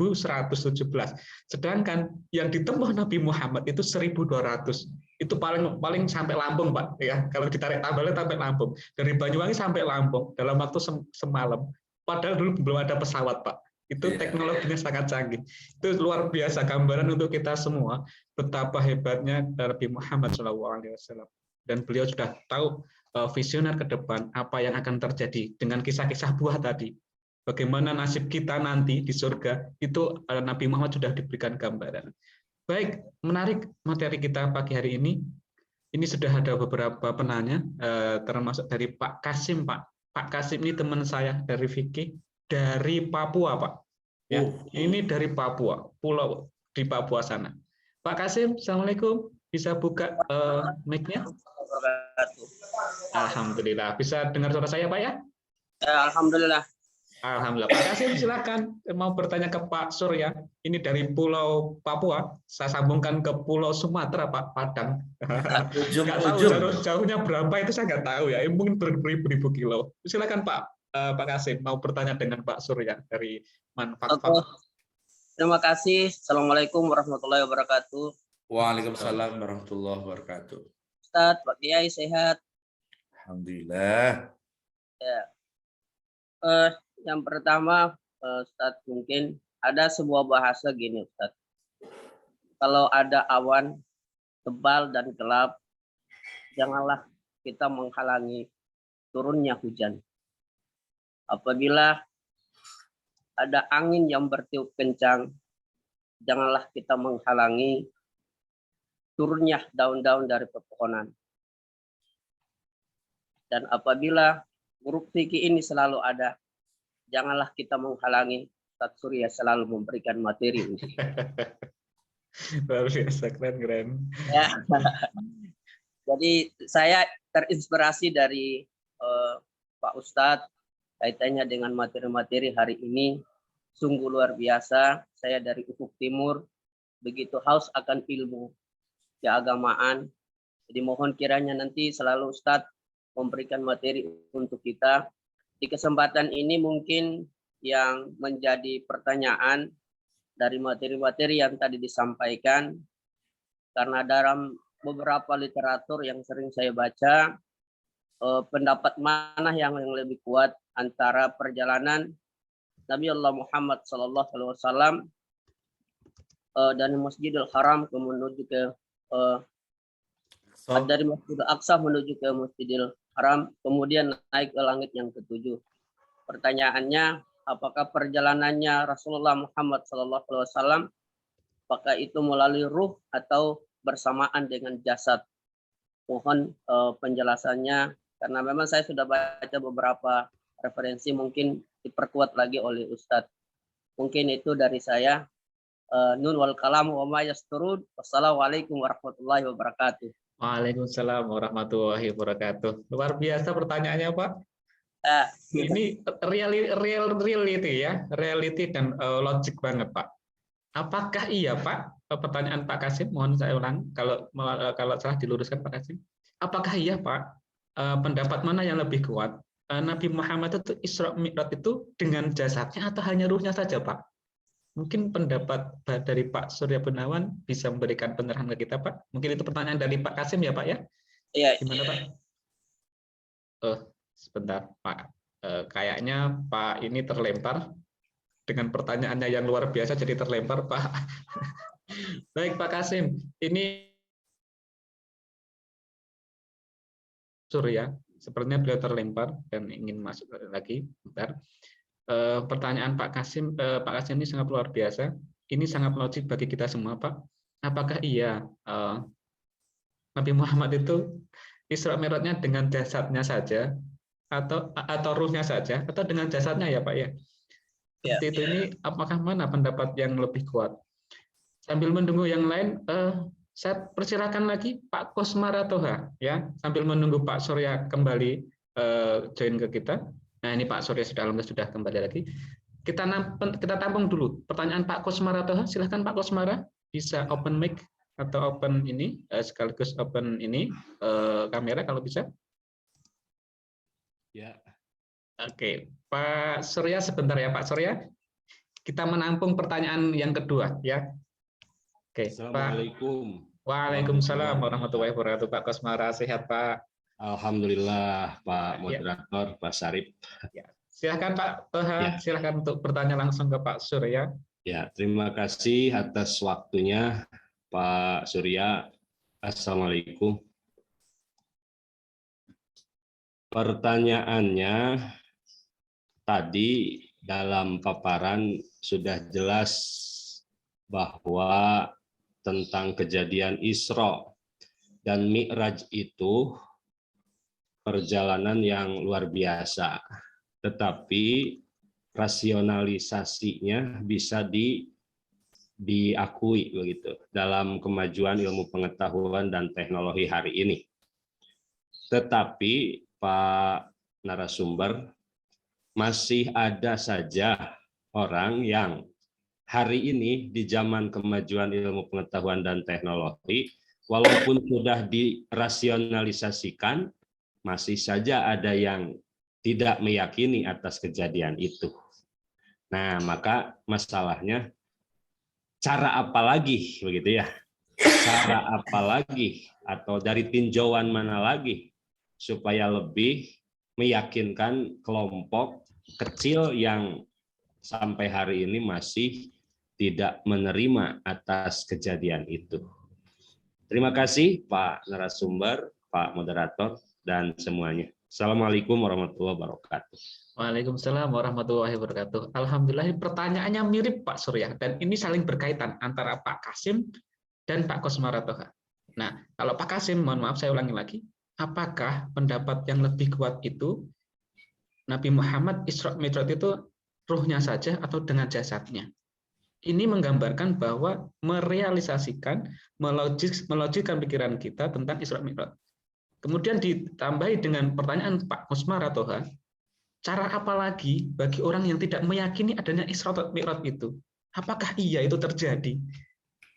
Sedangkan yang ditempuh Nabi Muhammad itu 1.200. Itu paling sampai Lampung Pak, ya. Kalau ditarik tambalnya sampai Lampung. Dari Banyuwangi sampai Lampung dalam waktu semalam. Padahal dulu belum ada pesawat Pak. Itu teknologinya sangat canggih. Itu luar biasa gambaran untuk kita semua betapa hebatnya Nabi Muhammad SAW. Dan beliau sudah tahu visioner ke depan apa yang akan terjadi dengan kisah-kisah buah tadi. Bagaimana nasib kita nanti di surga, itu Nabi Muhammad sudah diberikan gambaran. Baik, menarik materi kita pagi hari ini. Ini sudah ada beberapa penanya, termasuk dari Pak Kasim, Pak. Pak Kasim ini teman saya dari Fikih, dari Papua, Pak. Ya, ini dari Papua, pulau di Papua sana. Pak Kasim, Assalamualaikum. Bisa buka mic-nya? Alhamdulillah. Bisa dengar suara saya, Pak, ya? Alhamdulillah. Alhamdulillah. Pak Kasim, silakan mau bertanya ke Pak Surya. Ini dari Pulau Papua. Saya sambungkan ke Pulau Sumatera, Pak, Padang. Nggak tahu jauhnya berapa itu saya nggak tahu ya. Mungkin beribu-ribu kilo. Silakan Pak Kasim mau bertanya dengan Pak Surya dari Manfaat. Terima kasih. Assalamualaikum warahmatullahi wabarakatuh. Waalaikumsalam warahmatullahi wabarakatuh. Ustadz, Pak Kiai sehat? Alhamdulillah. Ya. Yang pertama, Ustadz, mungkin ada sebuah bahasa gini, Ustadz. Kalau ada awan tebal dan gelap, janganlah kita menghalangi turunnya hujan. Apabila ada angin yang bertiup kencang, janganlah kita menghalangi turunnya daun-daun dari pepohonan. Dan apabila huruf fikih ini selalu ada, janganlah kita menghalangi Ustadz Surya selalu memberikan materi. Luar biasa, keren. Ya. Jadi saya terinspirasi dari Pak Ustadz kaitannya dengan materi-materi hari ini. Sungguh luar biasa. Saya dari Ufuk Timur, begitu haus akan ilmu keagamaan. Jadi mohon kiranya nanti selalu Ustadz memberikan materi untuk kita. Di kesempatan ini mungkin yang menjadi pertanyaan dari materi-materi yang tadi disampaikan, karena dalam beberapa literatur yang sering saya baca, pendapat mana yang lebih kuat antara perjalanan Nabi Allah Muhammad SAW dari Masjidil Haram menuju ke dari Masjidil Aqsa menuju ke Masjidil Haram, kemudian naik ke langit yang ketujuh. Pertanyaannya, apakah perjalanannya Rasulullah Muhammad SAW, apakah itu melalui ruh atau bersamaan dengan jasad? Mohon penjelasannya, karena memang saya sudah baca beberapa referensi, mungkin diperkuat lagi oleh Ustadz. Mungkin itu dari saya. Nun wal kalam wa ma yasturun. Wassalamualaikum warahmatullahi wabarakatuh. Waalaikumsalam warahmatullahi wabarakatuh. Luar biasa pertanyaannya, Pak. Ah, Ini reality ya, reality dan logik banget, Pak. Apakah iya, Pak? Pertanyaan Pak Kasim, mohon saya ulang kalau salah diluruskan Pak Kasim. Apakah iya, Pak? Pendapat mana yang lebih kuat? Nabi Muhammad itu Isra Mi'raj itu dengan jasadnya atau hanya ruhnya saja, Pak? Mungkin pendapat dari Pak Surya Gunawan bisa memberikan pencerahan ke kita, Pak. Mungkin itu pertanyaan dari Pak Kasim ya, Pak ya? iya. Gimana, Pak? Sebentar, Pak. Kayaknya Pak ini terlempar dengan pertanyaannya yang luar biasa, jadi terlempar, Pak. Baik, Pak Kasim. Ini Surya, sepertinya beliau terlempar dan ingin masuk lagi. Bentar. Pertanyaan Pak Kasim ini sangat luar biasa. Ini sangat logik bagi kita semua, Pak. Apakah iya Nabi Muhammad itu Isra Mi'rajnya dengan jasadnya saja atau ruhnya saja atau dengan jasadnya ya, Pak ya? Seperti itu. Ini apakah mana pendapat yang lebih kuat? Sambil menunggu yang lain, saya persilakan lagi Pak Kosmara Toha ya, sambil menunggu Pak Surya kembali join ke kita. Nah, ini Pak Surya sudah kembali lagi. Kita tampung dulu pertanyaan Pak Kosmara Toha. Silahkan Pak Kosmara, bisa open mic atau open ini sekaligus open ini kamera kalau bisa. Ya. Oke, Pak Surya sebentar ya Pak Surya. Kita menampung pertanyaan yang kedua ya. Oke, Assalamualaikum. Waalaikumsalam warahmatullahi wabarakatuh. Pak Kosmara, sehat Pak? Alhamdulillah Pak Moderator, Pak Syarif. Ya. Silakan Pak Toha, Ya. silakan untuk bertanya langsung ke Pak Surya. Ya, terima kasih atas waktunya Pak Surya. Assalamualaikum. Pertanyaannya tadi dalam paparan sudah jelas bahwa tentang kejadian Isra dan Mi'raj itu perjalanan yang luar biasa, tetapi rasionalisasinya bisa diakui begitu dalam kemajuan ilmu pengetahuan dan teknologi hari ini. Tetapi Pak narasumber, masih ada saja orang yang hari ini di zaman kemajuan ilmu pengetahuan dan teknologi, walaupun sudah dirasionalisasikan, masih saja ada yang tidak meyakini atas kejadian itu. Nah, maka masalahnya cara apa lagi begitu ya? Cara apa lagi atau dari tinjauan mana lagi supaya lebih meyakinkan kelompok kecil yang sampai hari ini masih tidak menerima atas kejadian itu. Terima kasih Pak narasumber, Pak moderator, dan semuanya. Assalamualaikum warahmatullahi wabarakatuh. Waalaikumsalam warahmatullahi wabarakatuh. Alhamdulillah, pertanyaannya mirip Pak Surya, dan ini saling berkaitan antara Pak Kasim dan Pak Kosmara Toha. Nah, kalau Pak Kasim, mohon maaf saya ulangi lagi, apakah pendapat yang lebih kuat itu Nabi Muhammad Isra Mi'raj itu ruhnya saja atau dengan jasadnya? Ini menggambarkan bahwa merealisasikan, melogikkan pikiran kita tentang Isra Mi'raj. Kemudian ditambahi dengan pertanyaan Pak Kosmara Toha, cara apa lagi bagi orang yang tidak meyakini adanya Isra Mi'raj itu? Apakah iya itu terjadi?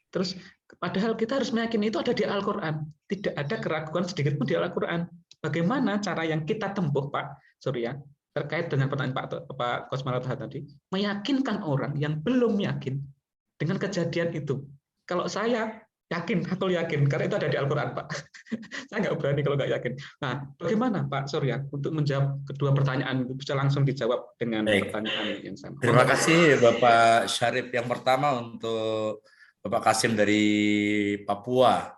Terus padahal kita harus meyakini itu ada di Al-Quran. Tidak ada keraguan sedikit pun di Al-Quran. Bagaimana cara yang kita tempuh, Pak Surya, terkait dengan pertanyaan Pak Kosmara tadi, meyakinkan orang yang belum yakin dengan kejadian itu? Kalau saya yakin, aku yakin, karena itu ada di Al-Quran, Pak. Saya nggak berani kalau nggak yakin. Nah, bagaimana Pak Surya untuk menjawab kedua pertanyaan itu bisa langsung dijawab dengan pertanyaan yang sama? Terima kasih Bapak Syarif. Yang pertama untuk Bapak Kasim dari Papua,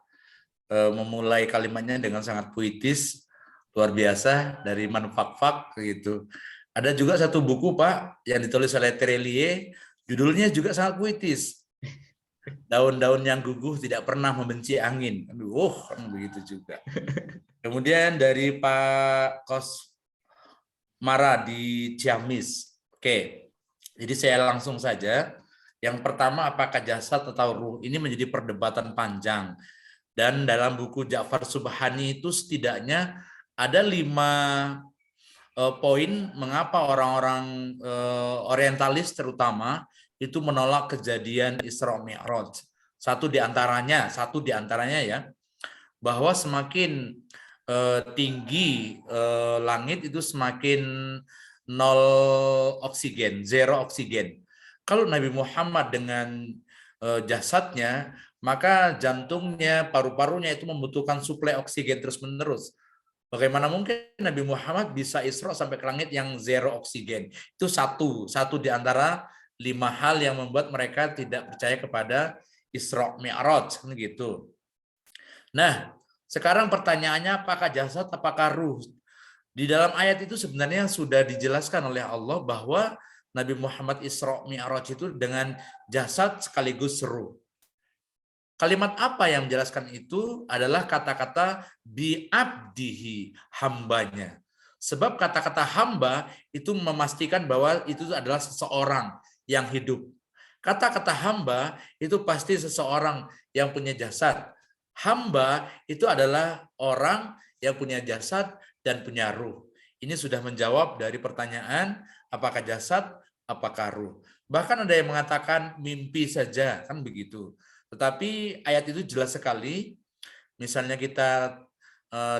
memulai kalimatnya dengan sangat puitis, luar biasa, dari manufak-fak gitu. Ada juga satu buku Pak yang ditulis oleh Terelie, judulnya juga sangat puitis. Daun-daun yang guguh tidak pernah membenci angin. Aduh, begitu juga. Kemudian dari Pak Kosmara di Ciamis. Oke, jadi saya langsung saja. Yang pertama, apakah jasad atau ruh? Ini menjadi perdebatan panjang. Dan dalam buku Ja'far Subhani itu setidaknya ada 5 poin mengapa orang-orang orientalis terutama itu menolak kejadian Isra Mi'raj. Satu di antaranya ya, bahwa semakin tinggi langit itu semakin nol oksigen, zero oksigen. Kalau Nabi Muhammad dengan jasadnya, maka jantungnya, paru-parunya itu membutuhkan suplai oksigen terus-menerus. Bagaimana mungkin Nabi Muhammad bisa Isra sampai ke langit yang zero oksigen? Itu satu di antara 5 hal yang membuat mereka tidak percaya kepada Isra Mi'raj, gitu. Nah, sekarang pertanyaannya, apakah jasad, apakah ruh? Di dalam ayat itu sebenarnya sudah dijelaskan oleh Allah bahwa Nabi Muhammad Isra Mi'raj itu dengan jasad sekaligus ruh. Kalimat apa yang menjelaskan itu adalah kata-kata bi'abdihi, hambanya. Sebab kata-kata hamba itu memastikan bahwa itu adalah seseorang yang hidup. Kata-kata hamba itu pasti seseorang yang punya jasad. Hamba itu adalah orang yang punya jasad dan punya ruh. Ini sudah menjawab dari pertanyaan apakah jasad, apakah ruh. Bahkan ada yang mengatakan mimpi saja, kan begitu. Tetapi ayat itu jelas sekali. Misalnya kita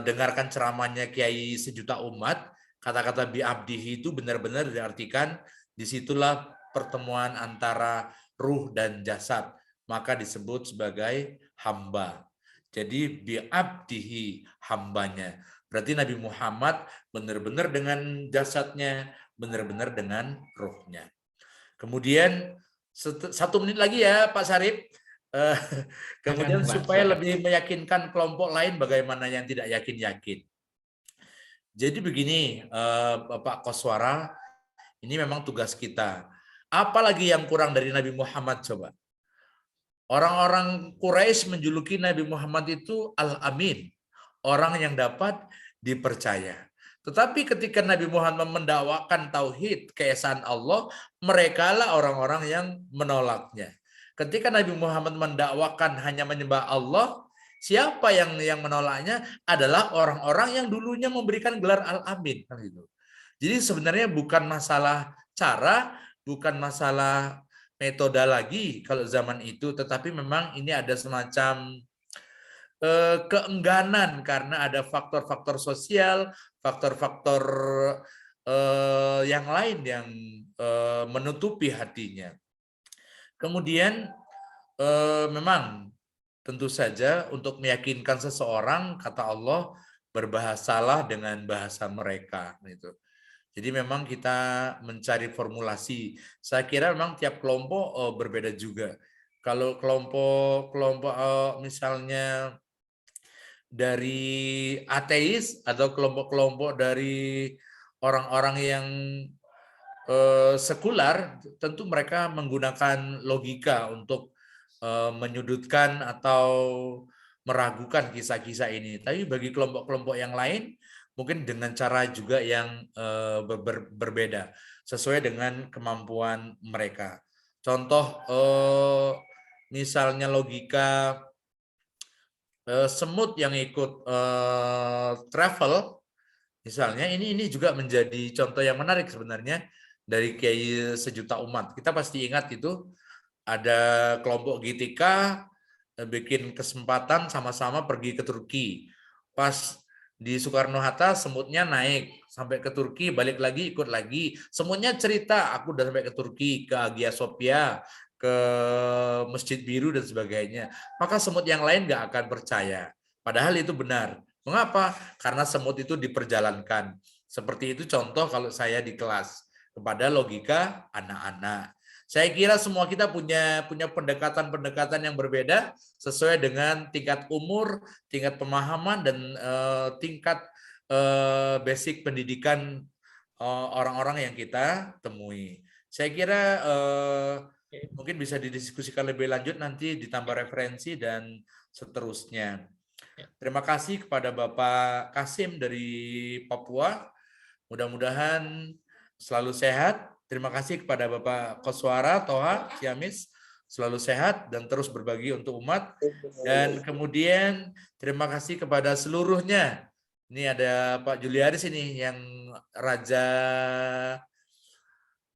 dengarkan ceramahnya Kiai Sejuta Umat, kata-kata bi'abdihi itu benar-benar diartikan disitulah pertemuan antara ruh dan jasad. Maka disebut sebagai hamba. Jadi bi'abdihi, hambanya. Berarti Nabi Muhammad benar-benar dengan jasadnya, benar-benar dengan ruhnya. Kemudian 1 menit lagi ya Pak Sarip. Kemudian supaya lebih meyakinkan kelompok lain bagaimana yang tidak yakin-yakin. Jadi begini Bapak Koswara, ini memang tugas kita. Apalagi yang kurang dari Nabi Muhammad coba? Orang-orang Quraisy menjuluki Nabi Muhammad itu Al-Amin, orang yang dapat dipercaya. Tetapi ketika Nabi Muhammad mendakwakan tauhid, keesaan Allah, mereka lah orang-orang yang menolaknya. Ketika Nabi Muhammad mendakwakan hanya menyembah Allah, siapa yang menolaknya adalah orang-orang yang dulunya memberikan gelar Al-Amin. Jadi sebenarnya bukan masalah cara, bukan masalah metode lagi kalau zaman itu, tetapi memang ini ada semacam keengganan karena ada faktor-faktor sosial, faktor-faktor yang lain yang menutupi hatinya. Kemudian memang tentu saja untuk meyakinkan seseorang, kata Allah, berbahasalah dengan bahasa mereka. Gitu. Jadi memang kita mencari formulasi. Saya kira memang tiap kelompok berbeda juga. Kalau kelompok misalnya dari ateis atau kelompok-kelompok dari orang-orang yang sekular, tentu mereka menggunakan logika untuk menyudutkan atau meragukan kisah-kisah ini. Tapi bagi kelompok-kelompok yang lain, mungkin dengan cara juga yang berbeda sesuai dengan kemampuan mereka. Contoh misalnya logika semut yang ikut travel, misalnya ini juga menjadi contoh yang menarik sebenarnya dari Kiai Sejuta Umat. Kita pasti ingat itu ada kelompok GTK bikin kesempatan sama-sama pergi ke Turki. Pas di Soekarno-Hatta semutnya naik sampai ke Turki, balik lagi ikut lagi. Semutnya cerita, aku udah sampai ke Turki, ke Hagia Sophia, ke Masjid Biru dan sebagainya. Maka semut yang lain nggak akan percaya. Padahal itu benar. Mengapa? Karena semut itu diperjalankan. Seperti itu contoh kalau saya di kelas kepada logika anak-anak. Saya kira semua kita punya pendekatan-pendekatan yang berbeda sesuai dengan tingkat umur, tingkat pemahaman, dan tingkat basic pendidikan orang-orang yang kita temui. Saya kira mungkin bisa didiskusikan lebih lanjut nanti ditambah referensi dan seterusnya. Terima kasih kepada Bapak Kasim dari Papua. Mudah-mudahan selalu sehat. Terima kasih kepada Bapak Koswara Toha Ciamis selalu sehat dan terus berbagi untuk umat. Dan kemudian terima kasih kepada seluruhnya. Ini ada Pak Juliaris ini yang Raja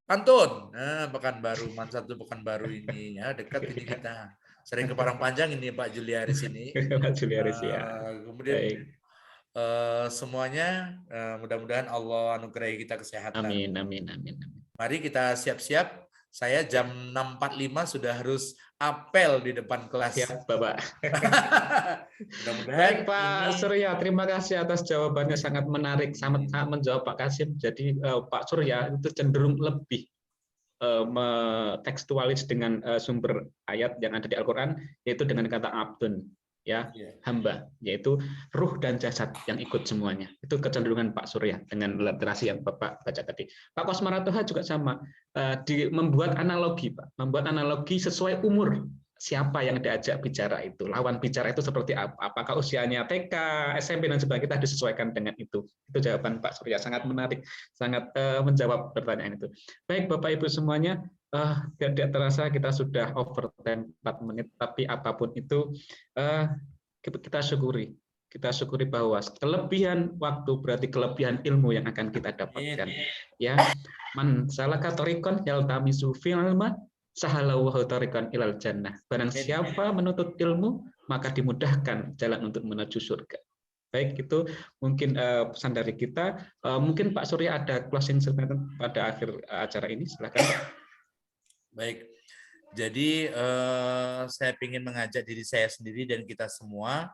Pantun. Nah, Pekanbaru, Satu Pekanbaru ini ya, dekat ini kita. Sering ke Parangpanjang ini Pak Juliaris ini. Pak Juliaris ya. Kemudian Baik. semuanya mudah-mudahan Allah anugerahi kita kesehatan. Amin, amin, amin. Mari kita siap-siap. Saya jam 6.45 sudah harus apel di depan kelas. Siap, Bapak. Mudah-mudahan Baik, Pak Surya, terima kasih atas jawabannya, sangat menarik, sangat menjawab Pak Kasim. Jadi Pak Surya itu cenderung lebih tekstualis dengan sumber ayat yang ada di Al-Quran, yaitu dengan kata abdun, ya, hamba, yaitu ruh dan jasad yang ikut semuanya. Itu kecenderungan Pak Surya dengan literasi yang Bapak baca tadi. Pak Kosmaratoha juga sama, membuat analogi, Pak, membuat analogi sesuai umur siapa yang diajak bicara itu, lawan bicara itu seperti apa, apakah usianya TK, SMP dan sebagainya, kita disesuaikan dengan itu. Itu jawaban Pak Surya, sangat menarik, sangat menjawab pertanyaan itu. Baik Bapak Ibu semuanya, tidak terasa kita sudah overtime 4 menit, tapi apapun itu kita syukuri bahwa kelebihan waktu berarti kelebihan ilmu yang akan kita dapatkan. Ya, man salaka thariqan yaltamisu fil ilma sahalallahu thariqan ilal jannah. Barang siapa menuntut ilmu, maka dimudahkan jalan untuk menuju surga. Baik, itu mungkin pesan dari kita. Mungkin Pak Surya ada closing statement pada akhir acara ini, silakan. Baik, jadi saya ingin mengajak diri saya sendiri dan kita semua.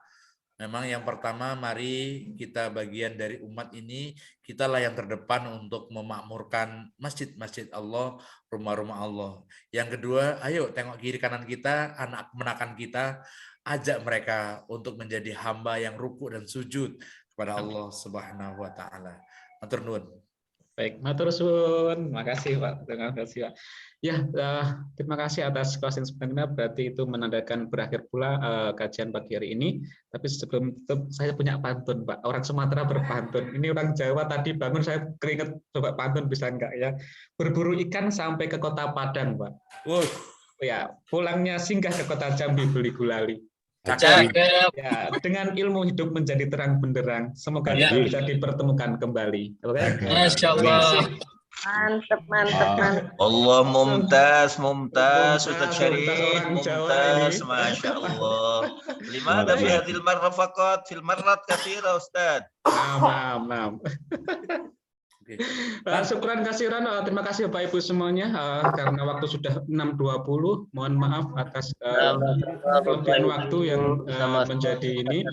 Memang yang pertama, mari kita bagian dari umat ini, kitalah yang terdepan untuk memakmurkan masjid-masjid Allah, rumah-rumah Allah. Yang kedua, ayo tengok kiri kanan kita, anak menakan kita, ajak mereka untuk menjadi hamba yang ruku dan sujud kepada Allah Subhanahu wa taala. Matur nuwun. Baik, matur suwun. Makasih Pak. Terima kasih Pak. Ya, terima kasih atas closing statement-nya. Berarti itu menandakan berakhir pula kajian pagi hari ini. Tapi sebelum itu saya punya pantun Pak. Orang Sumatera berpantun. Ini orang Jawa tadi bangun saya keringet, coba pantun bisa enggak ya? Berburu ikan sampai ke kota Padang Pak. Ya, pulangnya singgah ke kota Jambi beli gulali. Ya, dengan ilmu hidup menjadi terang benderang. Semoga kita bisa dipertemukan kembali. Oke? Masya Allah. Mantap. Allah mumtaz, Ustaz Syarif, mumtaz, Masya Allah. Limada fi hadhil marra faqat, fil marrat katsira Ustaz. Naam. Syukran kasiran, terima kasih Bapak Ibu semuanya, karena waktu sudah 6.20, mohon maaf atas kelebihan waktu yang menjadi ini.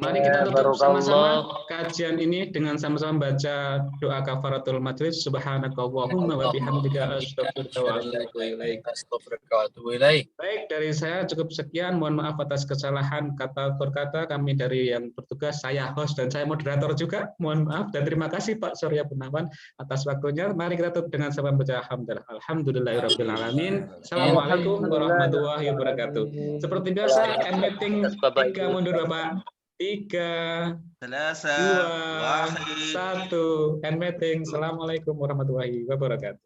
Mari kita tutup sama-sama kajian ini dengan sama-sama baca doa kafaratul majlis. Subhanakallahumma wa bihamdika astaghfiruka wa atubu ilaik. Baik, dari saya cukup sekian, mohon maaf atas kesalahan kata berkata kami dari yang bertugas, saya host dan saya moderator juga, mohon maaf dan terima kasih Pak Surya Gunawan atas waktunya. Mari kita tutup dengan sama baca alhamdulillah. Alhamdulillahirabbil alamin. Assalamualaikum warahmatullahi wabarakatuh. Seperti biasa, end meeting 3 mundur Bapak. 3, 2, 1, end meeting. Assalamualaikum warahmatullahi wabarakatuh.